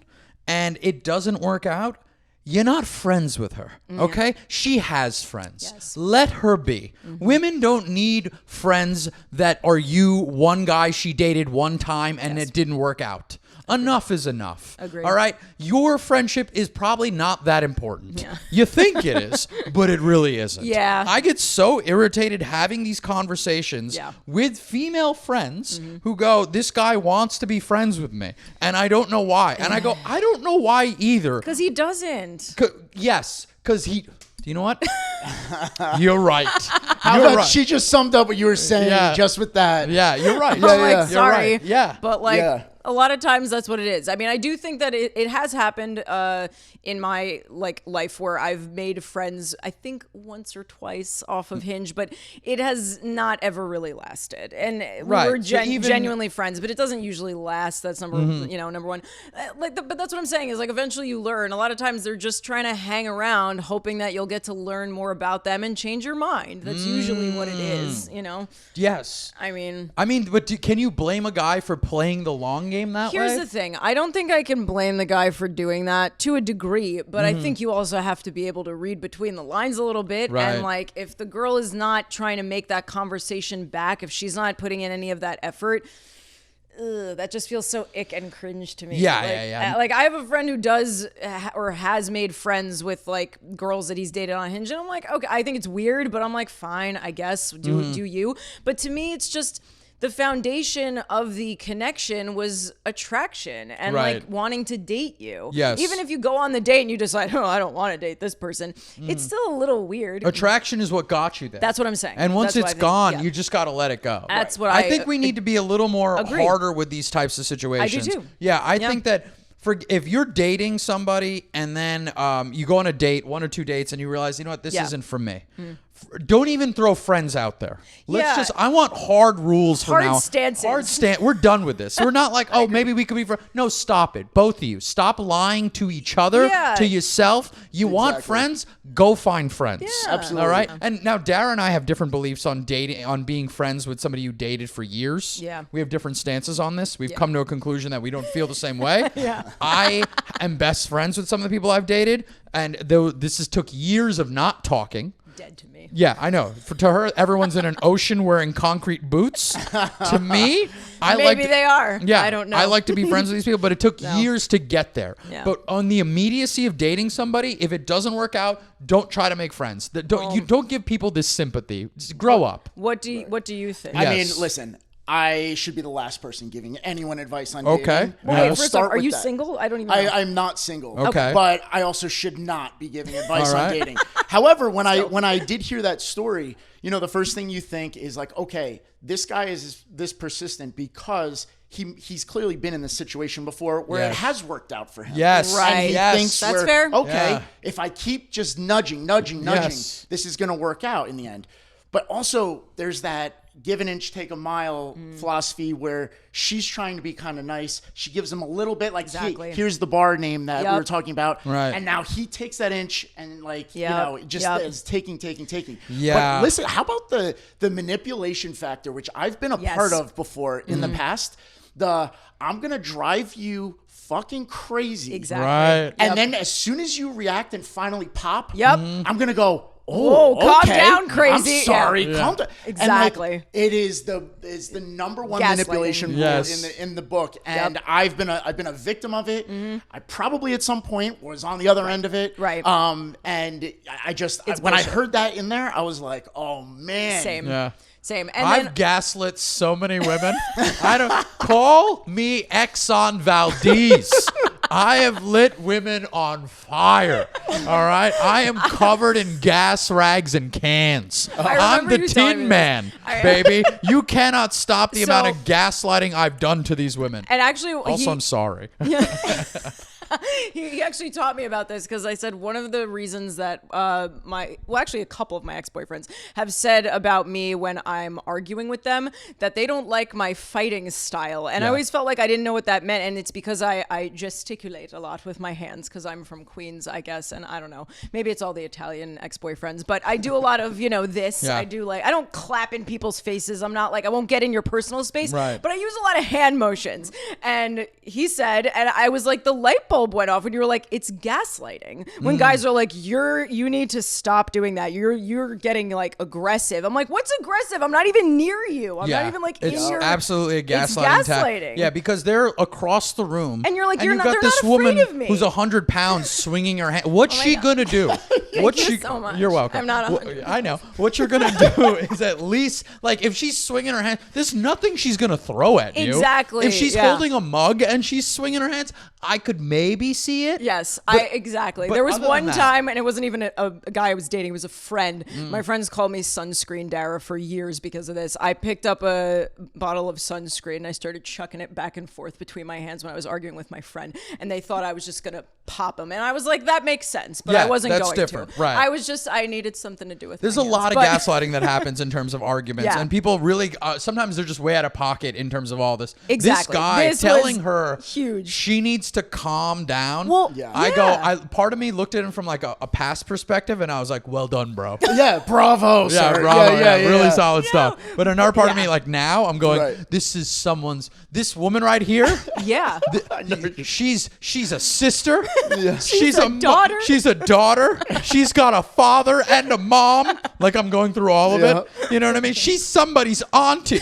and it doesn't work out. You're not friends with her, okay? She has friends. Yes. Let her be. Women don't need friends that are one guy she dated one time and it didn't work out. Enough is enough. Agreed. All right? Your friendship is probably not that important. Yeah. You think it is, but it really isn't. Yeah. I get so irritated having these conversations with female friends who go, this guy wants to be friends with me, and I don't know why. And I go, I don't know why either. Because he doesn't. Yes, because he... Do you know what? You're right. How about she just summed up what you were saying just with that? Yeah, you're right. Sorry. Right. Yeah. But a lot of times that's what it is. I mean, I do think that it has happened in my life where I've made friends, I think once or twice off of Hinge, but it has not ever really lasted. And we were genuinely friends, but it doesn't usually last. That's number one. But that's what I'm saying is eventually you learn. A lot of times they're just trying to hang around, hoping that you'll get to learn more about them and change your mind. That's usually what it is. Yes. I mean, but can you blame a guy for playing the long game that way? Here's the thing. I don't think I can blame the guy for doing that to a degree, but I think you also have to be able to read between the lines a little bit. Right. And if the girl is not trying to make that conversation back, if she's not putting in any of that effort, that just feels so ick and cringe to me. Yeah. I have a friend who does or has made friends with girls that he's dated on Hinge, and I'm like, okay, I think it's weird, but I'm like, fine, I guess, do you. But to me, it's just the foundation of the connection was attraction and wanting to date you. Yes. Even if you go on the date and you decide, I don't want to date this person, it's still a little weird. Attraction is what got you there. That's what I'm saying. And once it's gone, you just got to let it go. That's what I think we need to be a little more harder with these types of situations. I do too. Yeah, I think that if you're dating somebody and then you go on a date, 1 or 2 dates, and you realize, you know what, this isn't for me. Don't even throw friends out there. I want hard rules for now. Hard stances. We're done with this. We're not like, maybe we could be friends. No, stop it. Both of you. Stop lying to each other, to yourself. You want friends? Go find friends. Yeah. Absolutely. All right? And now Dara and I have different beliefs on dating, on being friends with somebody you dated for years. Yeah. We have different stances on this. We've come to a conclusion that we don't feel the same way. Yeah. I am best friends with some of the people I've dated, and though this took years of not talking. Dead to me. Yeah, I know. To her, everyone's in an ocean wearing concrete boots. To me, maybe they are. Yeah, I don't know. I like to be friends with these people, but it took years to get there. Yeah. But on the immediacy of dating somebody, if it doesn't work out, don't try to make friends. You don't give people this sympathy. Just grow up. What do you think? Yes. I mean, listen. I should be the last person giving anyone advice on dating. Okay. Wait, first off, are you single? I don't even know. I'm not single. Okay. But I also should not be giving advice All on right. dating. However, when I did hear that story, the first thing you think is okay, this guy is this persistent because he's clearly been in this situation before where it has worked out for him. Yes. Right. And he thinks That's fair. Okay, if I keep just nudging, Yes. this is going to work out in the end. But also, there's that give an inch, take a mile philosophy where she's trying to be kind of nice. She gives him a little bit Exactly. here's the bar name that we were talking about. Right. And now he takes that inch and is taking. Yeah. But listen, how about the manipulation factor, which I've been a part of before in the past? I'm going to drive you fucking crazy. Exactly. Right. And then as soon as you react and finally pop, Yep. I'm going to go, whoa, calm okay. down, crazy. I'm sorry. Yeah. Calm down. Exactly. And it is the number one Gaslighting. manipulation rule Yes. in the book. And I've been a victim of it. I probably at some point was on the other end of it. Right. And I just when bullshit. I heard that in there, I was like, oh man. Same. Yeah. Same. And I've then gaslit so many women. I don't call me Exxon Valdez. I have lit women on fire. All right, I am covered in gas rags and cans. I'm remember the you telling me Tin this. Man, baby. You cannot stop the amount of gaslighting I've done to these women. and actually, Also, I'm sorry. he actually taught me about this because I said one of the reasons that actually a couple of my ex-boyfriends have said about me when I'm arguing with them that they don't like my fighting style. And I always felt like I didn't know what that meant. And it's because I gesticulate a lot with my hands because I'm from Queens, I guess. And I don't know, maybe it's all the Italian ex-boyfriends, but I do a lot of, this. Yeah. I do I don't clap in people's faces. I'm not I won't get in your personal space, Right. but I use a lot of hand motions. And he said, and I was like, the light bulb went off when you were like, it's gaslighting. When guys are like, you need to stop doing that. You're getting aggressive. I'm like, what's aggressive? I'm not even near you. I'm not even in it's your. absolutely a gaslighting. It's gaslighting. Yeah, because they're across the room, And you're like, you've got they're this not woman afraid of me. who's 100 pounds swinging her hand. What's she gonna do? Thank you so much. You're welcome. I'm not 100. I know. What you're gonna do is at least if she's swinging her hand, there's nothing she's gonna throw at you. Exactly, If she's yeah. holding a mug and she's swinging her hands, I could maybe see it. Yes, exactly. but There was other one than that- time, and it wasn't even a guy I was dating. It was a friend. My friends called me sunscreen Dara for years because of this. I picked up a bottle of sunscreen and I started chucking it back and forth between my hands when I was arguing with my friend, and they thought I was just gonna pop them, and I was like, that makes sense, but Yeah, I wasn't that's going different, to. right. I needed something to do with. There's my a hands, lot of but- gaslighting that happens in terms of arguments, Yeah. and people really sometimes they're just way out of pocket in terms of all this. Exactly. This guy This telling was her huge. she needs to calm down. Well, Part of me looked at him from a past perspective, and I was like, "Well done, bro." Yeah, bravo, Yeah, sir. bravo, Yeah, really solid stuff. But another part of me, Yeah. now I'm going, Right. this woman right here. Yeah. She's a sister. She's a daughter. She's a daughter. She's got a father and a mom. I'm going through all of it. You know what I mean? She's somebody's auntie.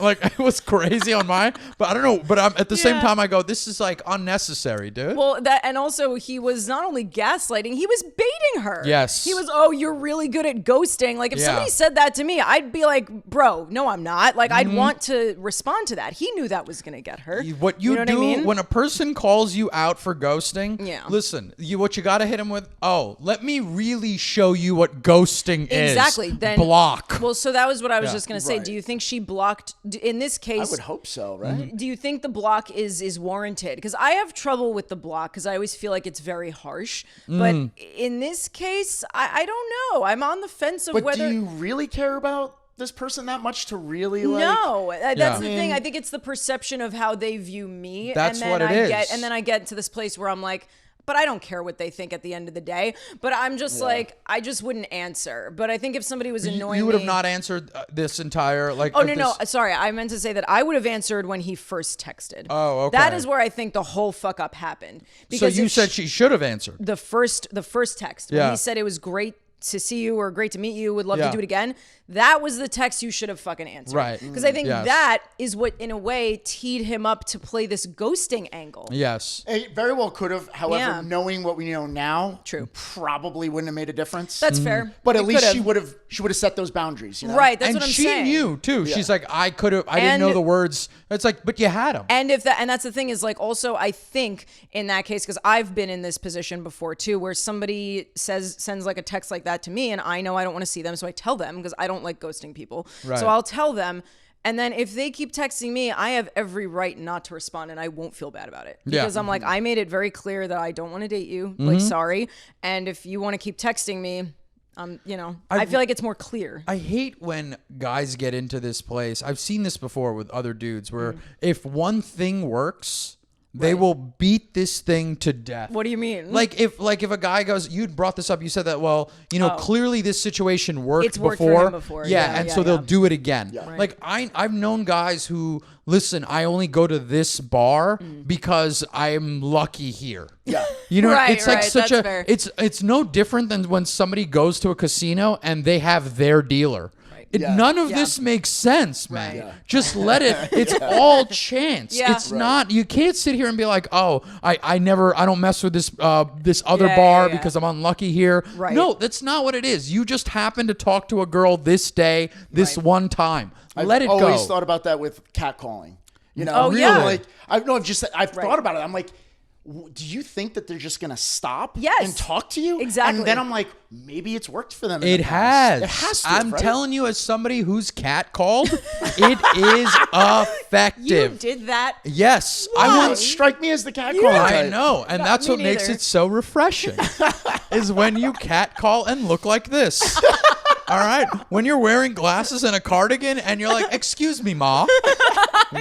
It was crazy on mine, but I don't know. But at the same time, I go, this is unnecessary, dude. Well, and also he was not only gaslighting, he was baiting her. Yes. He was, you're really good at ghosting. If Yeah. somebody said that to me, I'd be like, bro, no, I'm not. I'd want to respond to that. He knew that was going to get her. What you know do what I mean? when a person calls you out for ghosting, Yeah. listen, what you got to hit him with, let me really show you what ghosting is. Exactly. Then block. Well, so that was what I was just going to say. Right. Do you think she blocked, in this I case, would hope so, right? do you think the block is warranted? Because I have trouble with the block because I always feel like it's very harsh. But in this case, I don't know. I'm on the fence of But whether. do you really care about this person that much to really No, that's Yeah. the thing. I think it's the perception of how they view me. That's and then what it is. And then I get to this place where I'm like, but I don't care what they think at the end of the day. But I'm just I just wouldn't answer. But I think if somebody was annoying you would have me- not answered this entire Oh, no. Sorry. I meant to say that I would have answered when he first texted. Oh, okay. That is where I think the whole fuck up happened. So Because you if said she should have answered. the first text when Yeah. he said it was great to see you or great to meet you, would love Yeah. to do it again. That was the text you should have fucking answered. Right. Because I think Yes. that is what, in a way, teed him up to play this ghosting angle. Yes. It very well could have. However, Yeah. knowing what we know now, True. probably wouldn't have made a difference. That's fair. But at It least could've. she would have set those boundaries. You know? Right. That's And what I'm she saying. knew too. She's like, I didn't And- know the words. It's like, but you had them. And that's the thing is also I think in that case, because I've been in this position before too, where somebody sends a text like that to me and I know I don't want to see them, so I tell them because I don't like ghosting people. Right. So I'll tell them, and then if they keep texting me, I have every right not to respond, and I won't feel bad about it because I'm like, I made it very clear that I don't want to date you. Sorry, and if you want to keep texting me, I feel like it's more clear. I hate when guys get into this place. I've seen this before with other dudes where if one thing works, They will beat this thing to death. What do you mean? Like if a guy goes, you brought this up, you said that, well, clearly this situation worked worked before. for him before. Yeah, so they'll do it again. Yeah. Right. Like I've known guys who, listen, I only go to this bar because I'm lucky here. Yeah. You know, Right, it's like right, such that's fair. it's no different than when somebody goes to a casino and they have their dealer. Yeah. None of this makes sense, man. Right. Yeah. Just let it. It's all chance. Yeah. It's not. You can't sit here and be like, oh, I don't mess with this this other Yeah, bar yeah. because I'm unlucky here. Right. No, that's not what it is. You just happen to talk to a girl this day, this one time. Let it go. I've always thought about that with catcalling. You know, Oh, really, yeah. like I've thought about it. I'm like, do you think that they're just gonna stop Yes. and talk to you? Exactly. And then I'm like, maybe it's worked for them. in It the past. has. It has to. I'm right? telling you, as somebody who's catcalled, it is effective. You did that. Yes, I I wouldn't want. strike me as the catcalling Yeah. I type. know, and No, that's me what makes neither. it so refreshing. Is when you catcall and look like this. All right, when you're wearing glasses and a cardigan, and you're like, "Excuse me, ma."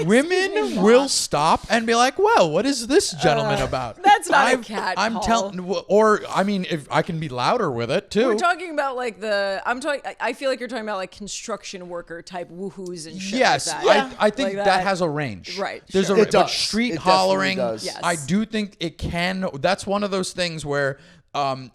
Women will stop and be like, "Well, what is this gentleman about?" That's not a cat I'm call. telling, or I mean, if I can be louder with it too. We're talking about like I feel like you're talking about like construction worker type woohoos and shit. Yes, like that. I think Like that has a range. Right, There's sure. a It but does. street It definitely hollering. does. Yes. I do think it can. That's one of those things where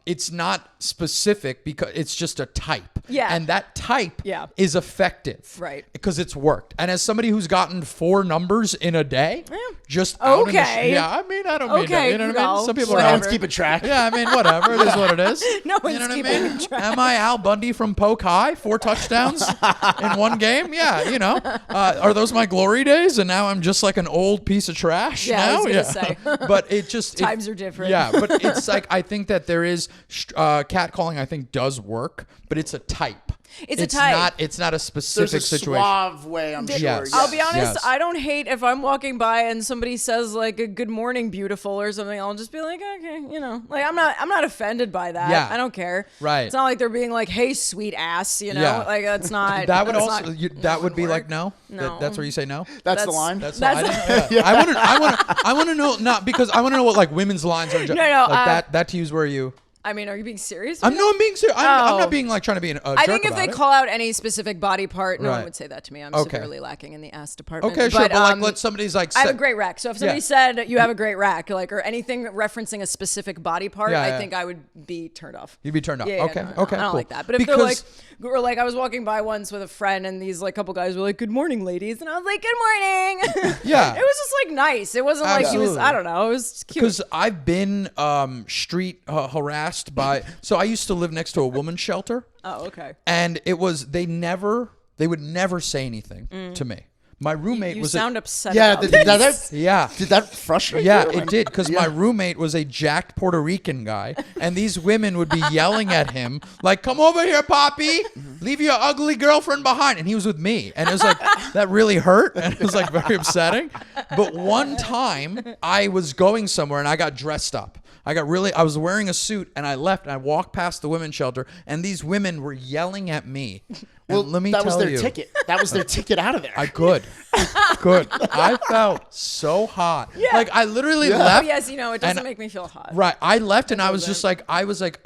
it's not specific because it's just a type. Yeah. And that type Yeah. is effective. Right. Because it's worked. And as somebody who's gotten 4 numbers in a day, just out in the Okay. yeah, I mean, I don't mean Okay, that. You know what I mean? Kunal, Some people No are whatever. one's keeping track. yeah, I mean, whatever. It is what it is. No You one's know what I keeping mean? track. Am I Al Bundy from Polk High? 4 touchdowns in one game? Yeah, you know. Are those my glory days? And now I'm just like an old piece of trash Yeah, I now? was gonna say. But it just... Times are different. Yeah, but it's like, I think that there is... catcalling, I think, does work, but it's a type. It's a type. It's not a There's specific a situation. suave way, I'm sure. Yes. I'll be honest, Yes. I don't hate if I'm walking by and somebody says like a good morning beautiful or something, I'll just be like, okay, you know. Like I'm not offended by that. Yeah. I don't care. Right. It's not like they're being like, hey, sweet ass, you know? Yeah. Like that's not That would that's also not- that would be wouldn't like work. no. No. That's where you say no. That's the line. That's That's- I want to know not because I want to know what like women's lines are. No, like that to use where you. I mean, are you being serious? I'm being serious. I'm Oh. not being like trying to be a jerk I think if about they it. call out any specific body part, no Right. one would say that to me. I'm Okay. severely lacking in the ass department. Okay, sure, but like let somebody's like I have say- a great rack. So if somebody Yeah. said you have a great rack, like or anything referencing a specific body part, Yeah, I yeah. think I would be turned off. You'd be turned off. Yeah, Okay, no, okay, I don't cool. like that. But if Because- they're like, or like I was walking by once with a friend, and these like couple guys were like, "Good morning, ladies," and I was like, "Good morning." Yeah. It was just like nice. It wasn't like he was. Absolutely. I don't know. It was cute. Because I've been street harassed by. So I used to live next to a woman's shelter, Oh, okay. and it was they would never say anything to me. My roommate You was sound upset. Yeah, about did this. that frustrate Yeah, you? it did because my roommate was a jacked Puerto Rican guy, and these women would be yelling at him like, "Come over here, Poppy! Leave your ugly girlfriend behind." And he was with me, and it was like that really hurt, and it was like very upsetting. But one time, I was going somewhere, and I got dressed up. I was wearing a suit, and I left, and I walked past the women's shelter, and these women were yelling at me. And Well, let me that tell was their you, ticket. That was their ticket out of there. I could. I felt so hot. Like I literally Oh left. yes, you know it doesn't and- make me feel hot. Right. I left and I was just like, I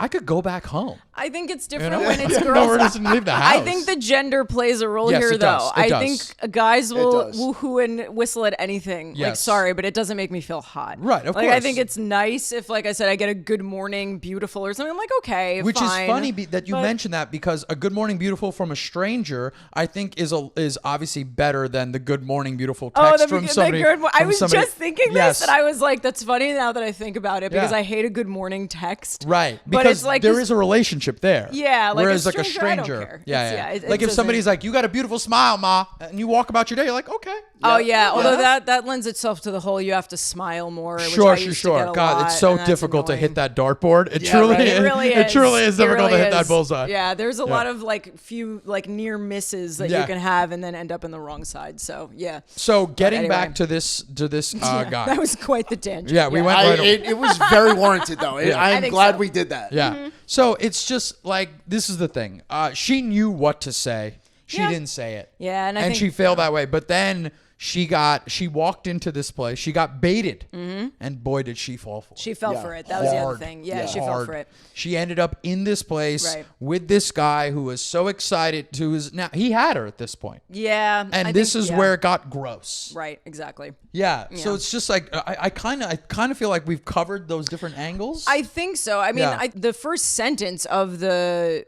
could go back home. I think it's You different know? when it's No, girls. we're just gonna leave the house. I think the gender plays a role Yes, here, it does. though. It I does. think guys will does. woohoo and whistle at anything. Like, Yes. sorry, but it doesn't make me feel hot. Right, of like, I course. think it's nice if, like I said, I get a good morning, beautiful or something. I'm like, okay, Which fine. is funny that you But- mentioned that because a good morning beautiful from a stranger, I think is obviously better than the good morning beautiful Oh, text the, from somebody. I was just thinking Yes. this, and I was like, "That's funny." Now that I think about it, because Yeah. I hate a good morning text. Right, But because it's like there this- is a relationship there. Yeah, like a whereas like a stranger, I don't stranger, care. yeah, It's- yeah. yeah, it like if doesn't- somebody's like, "You got a beautiful smile, ma," and you walk about your day, you're like, "Okay." Oh yeah, although Yeah. that lends itself to the whole you have to smile more. Which I Sure. used to get a God, lot, it's so and that's difficult to hit annoying. that dartboard. It Yeah, truly right. is. It really is. It truly is It difficult really to hit that is. bullseye. Yeah, there's a Yeah. lot of like few like near misses that Yeah. you can have and then end up in the wrong side. So yeah. So getting anyway. back to this Yeah, guy. that was quite the tangent. Yeah, we went right. It was very warranted, though. Yeah. I I'm think glad so. we did that. Yeah. Mm-hmm. So it's just like this is the thing. She knew what to say. She Yeah. didn't say it. Yeah, and I think she failed that way. But then She walked into this place. She got baited, and boy, did she fall for it. She fell for it. That was the other thing. Yeah, she fell for it. She ended up in this place with this guy who was so excited now he had her at this point. Yeah. And this is where it got gross. Right, exactly. Yeah. So it's just like I kind of feel like we've covered those different angles. I think so. I mean, the first sentence of the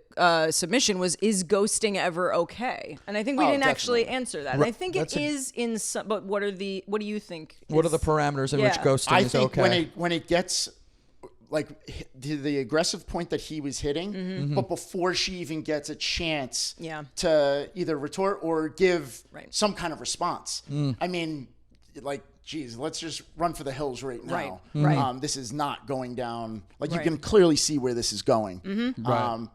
submission was, "Is ghosting ever okay?" And I think we didn't actually answer that. And I think it is in some. But what do you think? What are the parameters in which ghosting is okay? I think when it gets like the aggressive point that he was hitting, but before she even gets a chance to either retort or give some kind of response. I mean, like, geez, let's just run for the hills right now. This is not going down. Like, you can clearly see where this is going.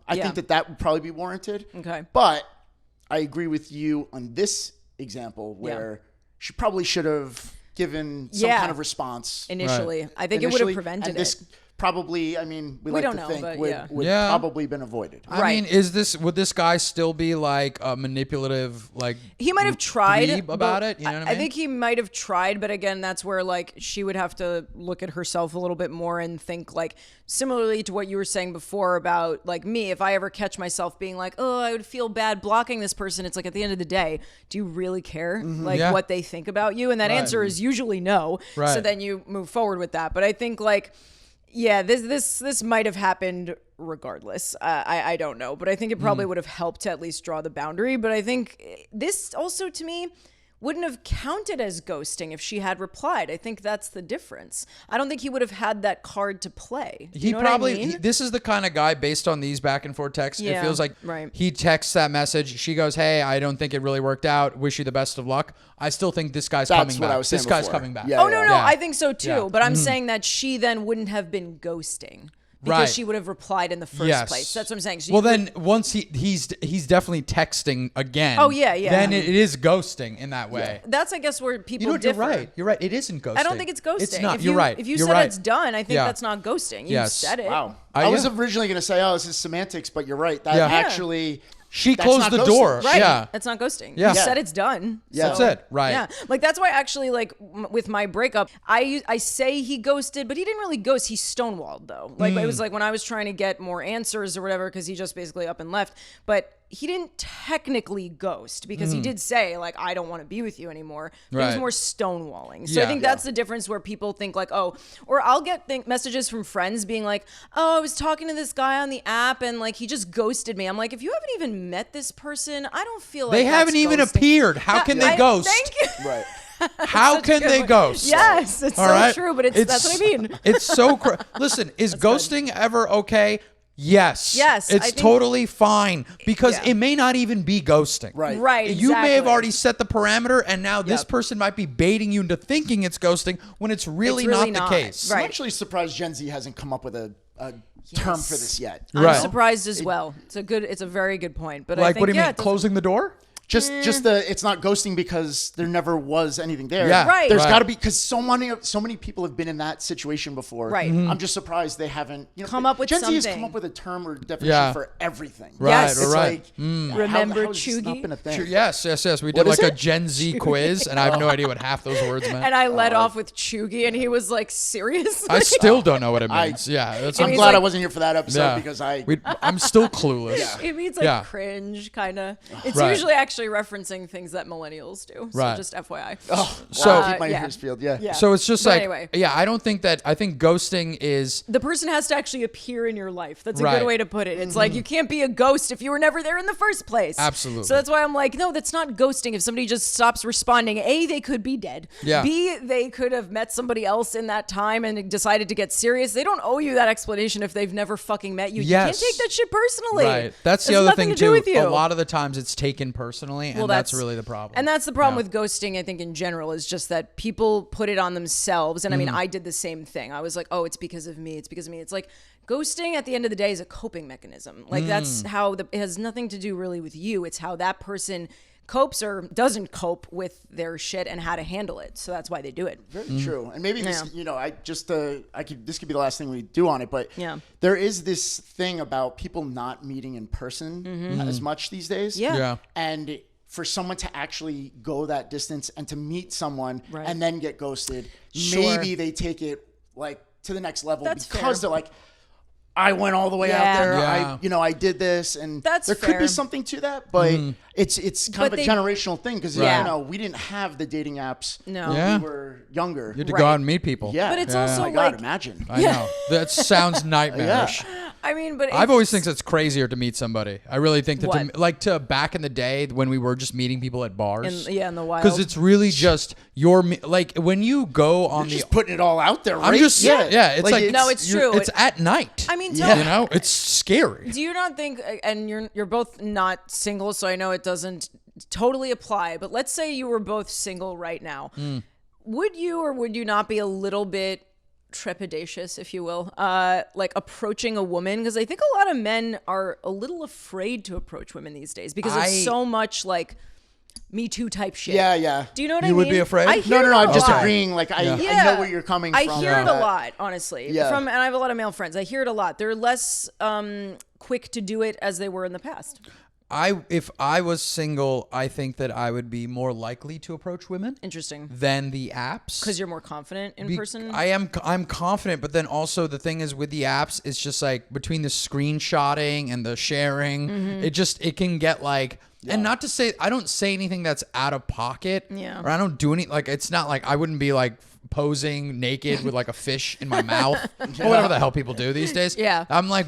I think that would probably be warranted. Okay. But I agree with you on this example where she probably should have given some kind of response. Initially. I think it would have prevented it. Probably, I mean, we like don't to know, think but would probably been avoided. I mean, would this guy still be like a manipulative, like he might have tried about it? You know what I mean? I think he might have tried, but again, that's where like she would have to look at herself a little bit more and think like similarly to what you were saying before about like me, if I ever catch myself being like, oh, I would feel bad blocking this person. It's like at the end of the day, do you really care like what they think about you? And that answer is usually no. So then you move forward with that. But I think like, yeah, this might have happened regardless. I don't know, but I think it probably would have helped to at least draw the boundary. But I think this also, to me, wouldn't have counted as ghosting if she had replied. I think that's the difference. I don't think he would have had that card to play. He probably, this is the kind of guy based on these back and forth texts. It feels like he texts that message. She goes, hey, I don't think it really worked out. Wish you the best of luck. I still think this guy's coming back. This guy's coming back. No, I think so too. But I'm saying that she then wouldn't have been ghosting. Because she would have replied in the first place. That's what I'm saying. So then once he's definitely texting again. Oh, yeah. Then it is ghosting in that way. That's, I guess, where people differ. You're right. It isn't ghosting. I don't think it's ghosting. It's not. You're right. If you said it's done, I think that's not ghosting. You said it. Wow. I was originally going to say, oh, this is semantics, but you're right. That actually... She closed the door. Right. Yeah. That's not ghosting. Yeah. You said it's done. Yeah. That's it. Right. Yeah. Like, that's why actually, like, with my breakup, I say he ghosted, but he didn't really ghost. He stonewalled, though. Like, it was like when I was trying to get more answers or whatever, because he just basically up and left. But he didn't technically ghost because he did say, like, I don't want to be with you anymore. But it was more stonewalling. So I think that's the difference where people think, like, oh, or I'll get messages from friends being like, oh, I was talking to this guy on the app and, like, he just ghosted me. I'm like, if you haven't even met this person, I don't feel like they haven't even appeared. How can they ghost? Thank you. Right. How can they ghost? Yes, it's so true, but that's what I mean. It's so listen, is ghosting ever okay? Yes. It's totally fine because it may not even be ghosting. Right. You may have already set the parameter and now this person might be baiting you into thinking it's ghosting when it's really not the case. I'm actually surprised Gen Z hasn't come up with a term for this yet. I'm surprised as well. It's a very good point. But like, I think, what do you mean? Closing the door? Just it's not ghosting because there never was anything there. Yeah. Right. There's got to be, because so many people have been in that situation before. Right. I'm just surprised they haven't come up with Gen something. Z has come up with a term or definition for everything. Right. Yes. It's right. like, Remember how has this not Chugi? been a thing? Yes. We did like a Gen Z quiz, and I have no idea what half those words meant. And I led off with Chugi, and he was like, seriously? I still don't know what it means. That's I'm glad I wasn't here for that episode because I'm still clueless. It means like cringe, kind of. It's usually actually referencing things that millennials do. So just FYI. So keep my ears peeled. Yeah. So it's just like, anyway. I don't think that, I think ghosting is... The person has to actually appear in your life. That's a good way to put it. It's like, you can't be a ghost if you were never there in the first place. Absolutely. So that's why I'm like, no, that's not ghosting. If somebody just stops responding, A, they could be dead. Yeah. B, they could have met somebody else in that time and decided to get serious. They don't owe you that explanation if they've never fucking met you. Yes. You can't take that shit personally. Right. That's the other thing too. A lot of the times it's taken personally, and that's really the problem. And that's the problem with ghosting, I think, in general, is just that people put it on themselves. And I mean, I did the same thing. I was like, oh, it's because of me. It's because of me. It's like, ghosting at the end of the day is a coping mechanism. Like, that's how it has nothing to do really with you. It's how that person copes or doesn't cope with their shit and how to handle it. So that's why they do it. Very true. And maybe this, this could be the last thing we do on it, but there is this thing about people not meeting in person as much these days. Yeah. And for someone to actually go that distance and to meet someone and then get ghosted, maybe they take it like to the next level because they're like, I went all the way out there. I did this, and there could be something to that, but it's kind of a generational thing because we didn't have the dating apps. No, when we were younger. You had to go out and meet people. Yeah, but it's also my God, imagine. I know that sounds nightmarish. I mean, but I've always think it's crazier to meet somebody. I really think that to back in the day when we were just meeting people at bars. In the wild. Because it's really just like when you go on just putting it all out there. Right? I'm just it's like no, it's true. It's at night. I mean, it's scary. Do you not think? And you're both not single, so I know it doesn't totally apply. But let's say you were both single right now. Would you or would you not be a little bit trepidatious, if you will, like approaching a woman? Because I think a lot of men are a little afraid to approach women these days because there's so much like Me Too type shit. Yeah. Do you know what I mean? You would be afraid? No, I'm just agreeing. Like I know where you're coming from. I hear it a lot, honestly. Yeah. And I have a lot of male friends. I hear it a lot. They're less quick to do it as they were in the past. If I was single, I think that I would be more likely to approach women. Interesting. Than the apps. Because you're more confident in person? I'm confident, but then also the thing is with the apps, it's just like between the screenshotting and the sharing, it can get like, and not to say, I don't say anything that's out of pocket. Yeah. Or I don't do any, like, it's not like, I wouldn't be like posing naked with like a fish in my mouth or whatever the hell people do these days. Yeah. I'm like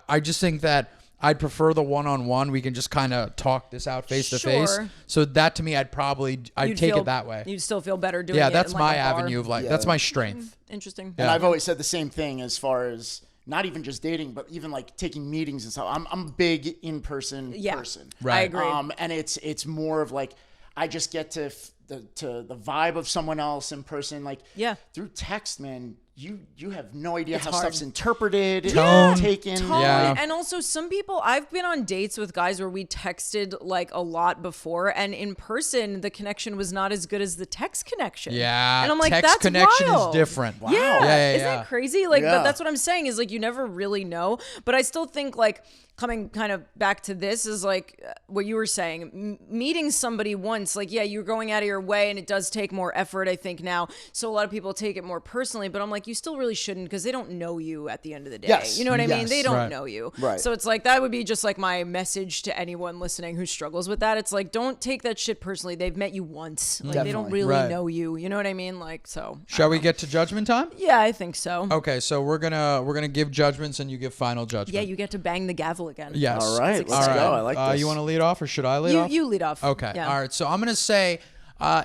I just think that I'd prefer the one-on-one. We can just kind of talk this out face to face. So that to me, I'd take it that way. You'd still feel better doing it. Yeah, that's in my like avenue of like, that's my strength. Interesting. And I've always said the same thing as far as not even just dating, but even like taking meetings and stuff. I'm a big in-person person. Right. I agree. And it's more of like, I just get to the vibe of someone else in person. Like through text, man, you have no idea how stuff's interpreted, taken. Totally. And also some people, I've been on dates with guys where we texted like a lot before, and in person the connection was not as good as the text connection. Yeah. And I'm like, text that's connection wild. is different. Wow. Yeah. Isn't that crazy? Like, but that's what I'm saying is like, you never really know. But I still think like, coming kind of back to this is like what you were saying, meeting somebody once, like, you're going out of your way and it does take more effort, I think now. So a lot of people take it more personally, but I'm like, you still really shouldn't because they don't know you at the end of the day. Yes. You know what I mean? They don't know you. Right. So it's like, that would be just like my message to anyone listening who struggles with that. It's like, don't take that shit personally. They've met you once. Like, they don't really know you. You know what I mean? Like, so. Shall we get to judgment time? Yeah, I think so. Okay, so we're gonna give judgments and you give final judgment. Yeah, you get to bang the gavel again. Yes. All right, let's go. I like this. You want to lead off or should I lead off? You lead off. Okay. Yeah. All right. So I'm going to say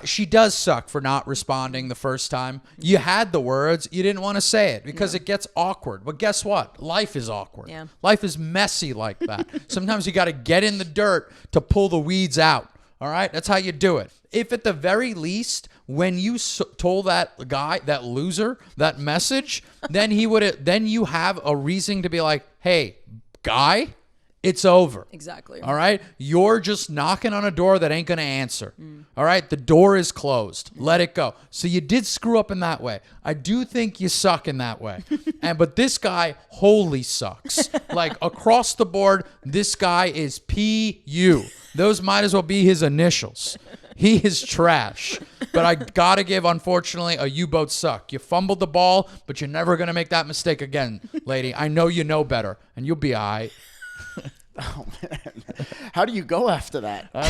she does suck for not responding the first time. You had the words. You didn't want to say it because it gets awkward. But guess what? Life is awkward. Yeah. Life is messy like that. Sometimes you got to get in the dirt to pull the weeds out. All right? That's how you do it. If at the very least, when you told that guy, that loser, that message, then you have a reason to be like, hey, guy, it's over. Exactly. All right? You're just knocking on a door that ain't going to answer. All right? The door is closed. Let it go. So you did screw up in that way. I do think you suck in that way. But this guy wholly sucks. Like across the board, this guy is PU. Those might as well be his initials. He is trash. But I got to give, unfortunately, you both suck. You fumbled the ball, but you're never going to make that mistake again, lady. I know you know better, and you'll be all right. Oh, man. How do you go after that? I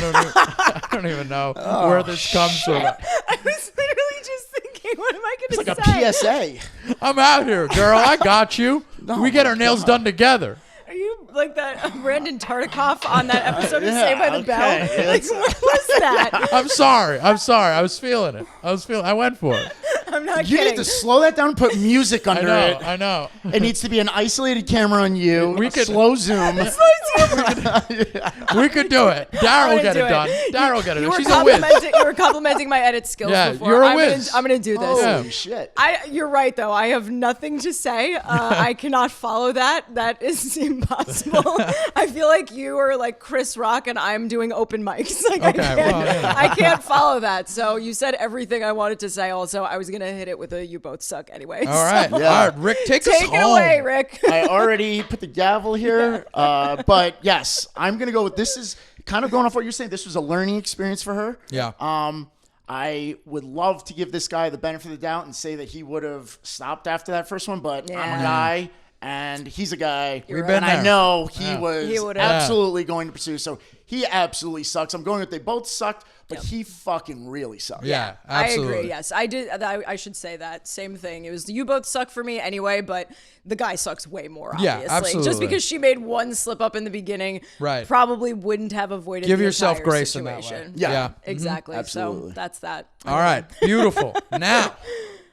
don't even know where this comes from. I was literally just thinking, what am I going to say? It's like a PSA. I'm out here, girl. I got you. We get our nails done together. Are you like that Brandon Tartikoff on that episode of Saved by the Bell? Like, what was that? I'm sorry. I was feeling it. I went for it. I'm not You kidding. need to slow that down and put music under it. I know. It needs to be an isolated camera on you. We could slow zoom. We could do it. Dara will get it done. Dara will get it done. She's a whiz. You were complimenting my edit skills before. You're a whiz. I'm going to do this. Holy shit. You're right, though. I have nothing to say. I cannot follow that. That is impossible. I feel like you are like Chris Rock and I'm doing open mics. Like, I can't follow that. So you said everything I wanted to say. Also, I was going to hit it with a you both suck anyway. All right. All right, Rick, take us home. Take it away, Rick. I already put the gavel here. But yes, I'm going to go with this is kind of going off what you're saying, this was a learning experience for her. Yeah. I would love to give this guy the benefit of the doubt and say that he would have stopped after that first one, but I'm a guy and he's a guy. We've been I there. know he was would've. absolutely going to pursue. So he absolutely sucks. I'm going with they both sucked, but he fucking really sucked. Yeah, absolutely. I agree. Yes, I did. I should say that same thing. It was you both suck for me anyway, but the guy sucks way more. Yeah, Obviously, absolutely. just because she made one slip up in the beginning, Right. probably wouldn't have avoided. Give the yourself entire grace in that way. situation. Yeah. Exactly. Absolutely. So that's that. All right, beautiful. Now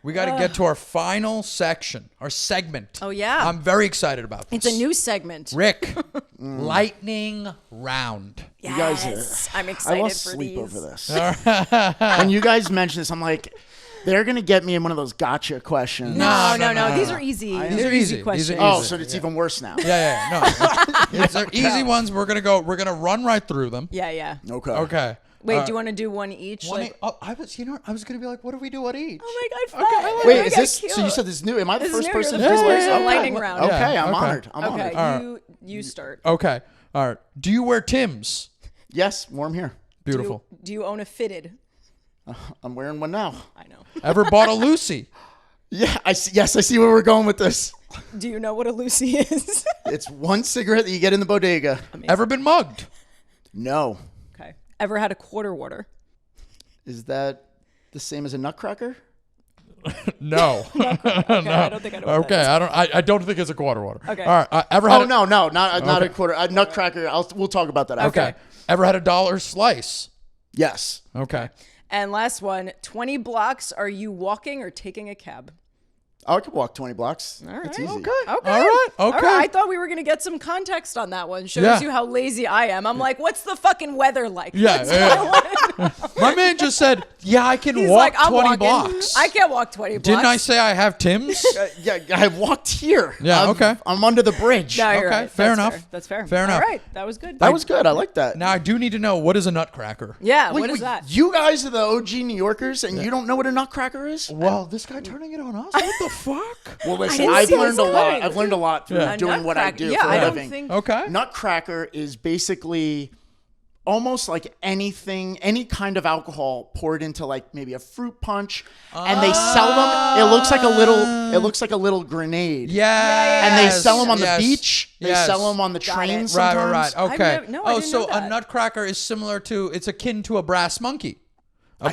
we got to get to our final section, our segment. Oh, yeah. I'm very excited about this. It's a new segment. Rick, lightning round. Yes, You guys, I'm I excited lost for sleep these. over this. When you guys mentioned this, I'm like, they're going to get me in one of those gotcha questions. No. These are easy. These are easy. questions. Oh, so it's even worse now. Yeah. No, they're easy ones. We're gonna run right through them. Yeah. Okay. Okay. Wait, do you want to do one each? I was gonna be like, what do we do at each? Oh my God! Fun. Wait, Okay, is this? cute. So you said this is new? Am I the This is first new. person? You're the to first do person this? in lightning round. Okay, Yeah, I'm okay. honored. I'm honored. Okay, you start. Okay. All right. Do you wear Tim's? Yes, warm here. Beautiful. Do you own a fitted? I'm wearing one now. I know. Ever bought a Lucy? Yeah, I see. Yes, I see where we're going with this. Do you know what a Lucy is? It's one cigarette that you get in the bodega. Ever been mugged? No. Okay. Ever had a quarter water? Is that the same as a nutcracker? No. Okay, I don't think I know. What Okay. that is. I don't think it's a quarter water. Okay. All right. Ever had? Oh no, not a quarter. A nutcracker. We'll talk about that. After. Okay. Ever had a dollar slice? Yes. Okay. And last one, 20 blocks. Are you walking or taking a cab? I could walk 20 blocks. All right. It's easy. Okay. All right. Okay. All right. I thought we were going to get some context on that one. Shows Yeah. you how lazy I am. I'm like, what's the fucking weather like? Yeah. That's what I wanna know. My man just said, "Yeah, I can He's walk like, I'm 20 walking. blocks." I can't walk 20 blocks. Didn't I say I have Tim's? Yeah, I walked here. Yeah, okay. I'm under the bridge. No, you're Okay, right. fair That's enough. Fair. That's fair. Fair enough. All right. That was good. That was good. I like that. Now I do need to know, what is a nutcracker? Yeah. Wait, What is that? You guys are the OG New Yorkers, and you don't know what a nutcracker is? Well, this guy turning it on us? What the fuck? Well, listen, didn't I've see learned this a lot. coming. I've learned a lot through Yeah. doing what I do Yeah, for I a don't living. think. Okay. Nutcracker is basically almost like anything, any kind of alcohol poured into like maybe a fruit punch, and they sell them. It looks like a little grenade. Yeah. And they sell them on the beach. They Yes. sell them on the Got train it. sometimes. Right. Okay. never- no, I oh, didn't so know a that. nutcracker is similar to, it's akin to a brass monkey. I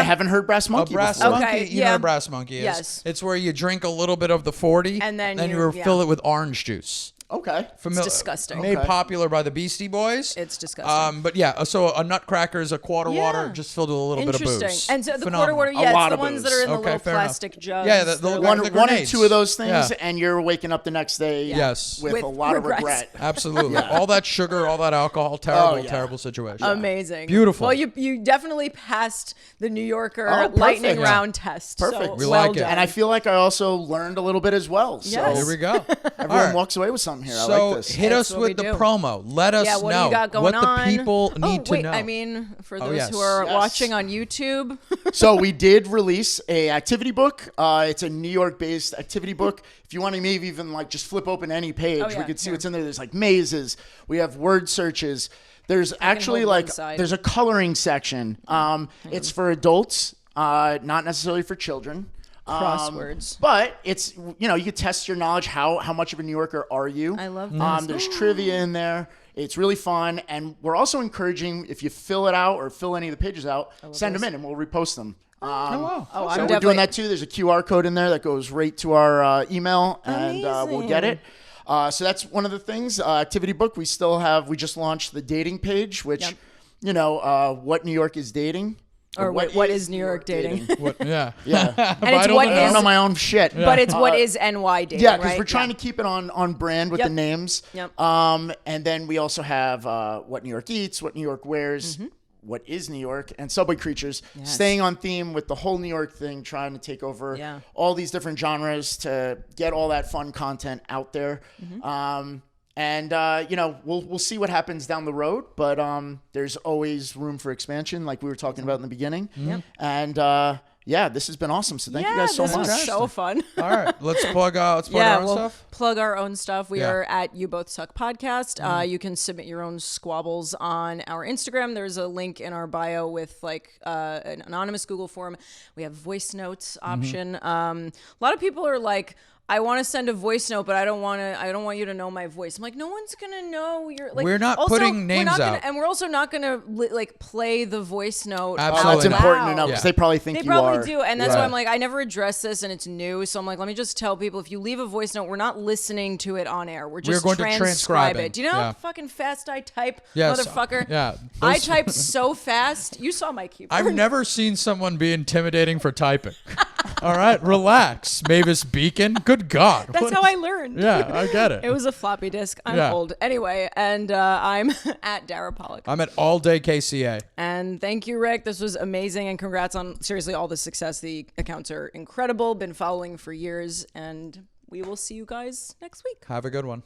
haven't heard brass A monkey brass before. Okay, monkey, you know yeah. what a brass monkey is? Yes. It's where you drink a little bit of the 40 And then you you- fill it with orange juice. Okay. disgusting. Made Okay. popular by the Beastie Boys. It's disgusting. But yeah, so a nutcracker is a quarter water Yeah. just filled with a little bit of Interesting. booze. And so the Phenomenal. quarter water, A yeah, lot it's of the ones that booze. are in the Okay, little fair enough. plastic jugs. Yeah, the They're one- like- the One or grenades. two of those things, Yeah. and you're waking up the next day Yes. with a lot of regrets. regret. Absolutely. All that sugar, all that alcohol, terrible, yeah. terrible situation. Amazing. Beautiful. Well, you definitely passed the New Yorker Oh, perfect. lightning Yeah. round test. Perfect. So We well like it. done. And I feel like I also learned a little bit as well. So Yes. Here we go. everyone All right. walks away with something here. I So like this. hit That's us what we with the do. promo. Let us yeah, what know do you got going what on? the people need to wait, know. I mean, for those yes. who are Yes. watching on YouTube, So we did release a activity book. It's a New York-based activity book. If you want to maybe even like just flip open any page, yeah, we could see here. what's in there. There's like mazes. We have word searches. There's actually hold like one side. there's a coloring section. It's for adults, not necessarily for children. Crosswords. But it's, you know, you could test your knowledge. How much of a New Yorker are you? I love this. There's trivia in there. It's really fun. And we're also encouraging, if you fill it out or fill any of the pages out, send them in and we'll repost them. wow. Oh, So I'm we're definitely doing that too. There's a QR code in there that goes right to our email, and we'll get it. So that's one of the things. Activity book. We just launched the dating page, which, you know, what New York is dating. Or what is New York dating? What, yeah. Yeah. And it's what I don't is, know my own shit. but it's what is NY dating, Yeah, because right? we're trying to keep it on brand with Yep. the names. Yep. And then we also have what New York eats, what New York wears, what is New York, and Subway Creatures. Staying on theme with the whole New York thing, trying to take over all these different genres to get all that fun content out there. And you know, we'll see what happens down the road, but there's always room for expansion, like we were talking about in the beginning. And yeah, this has been awesome. So thank you guys so this much. was so fun. All right, let's plug our own stuff. Plug our own stuff. We are at You Both Suck Podcast. You can submit your own squabbles on our Instagram. There's a link in our bio with like an anonymous Google form. We have voice notes option. A lot of people are like, I want to send a voice note, but I don't want you to know my voice. I'm like, no one's gonna know your. Like, we're not also, putting names out, and we're also not gonna like play the voice note. Absolutely, it's important to know because they probably think they you are. They probably do, and that's why I'm like, I never address this, and it's new, so I'm like, let me just tell people: if you leave a voice note, we're not listening to it on air. We're going to transcribe it. Do you know how fucking fast I type, motherfucker? Yeah, I type so fast. You saw my keyboard. I've never seen someone be intimidating for typing. All right, relax, Mavis Beacon. Good God. That's how I learned. Yeah, I get it. It was a floppy disk. I'm old. Anyway, and I'm at Dara Pollock. I'm at All Day KCA. And thank you, Rick. This was amazing, and congrats on seriously all the success. The accounts are incredible. Been following for years, and we will see you guys next week. Have a good one.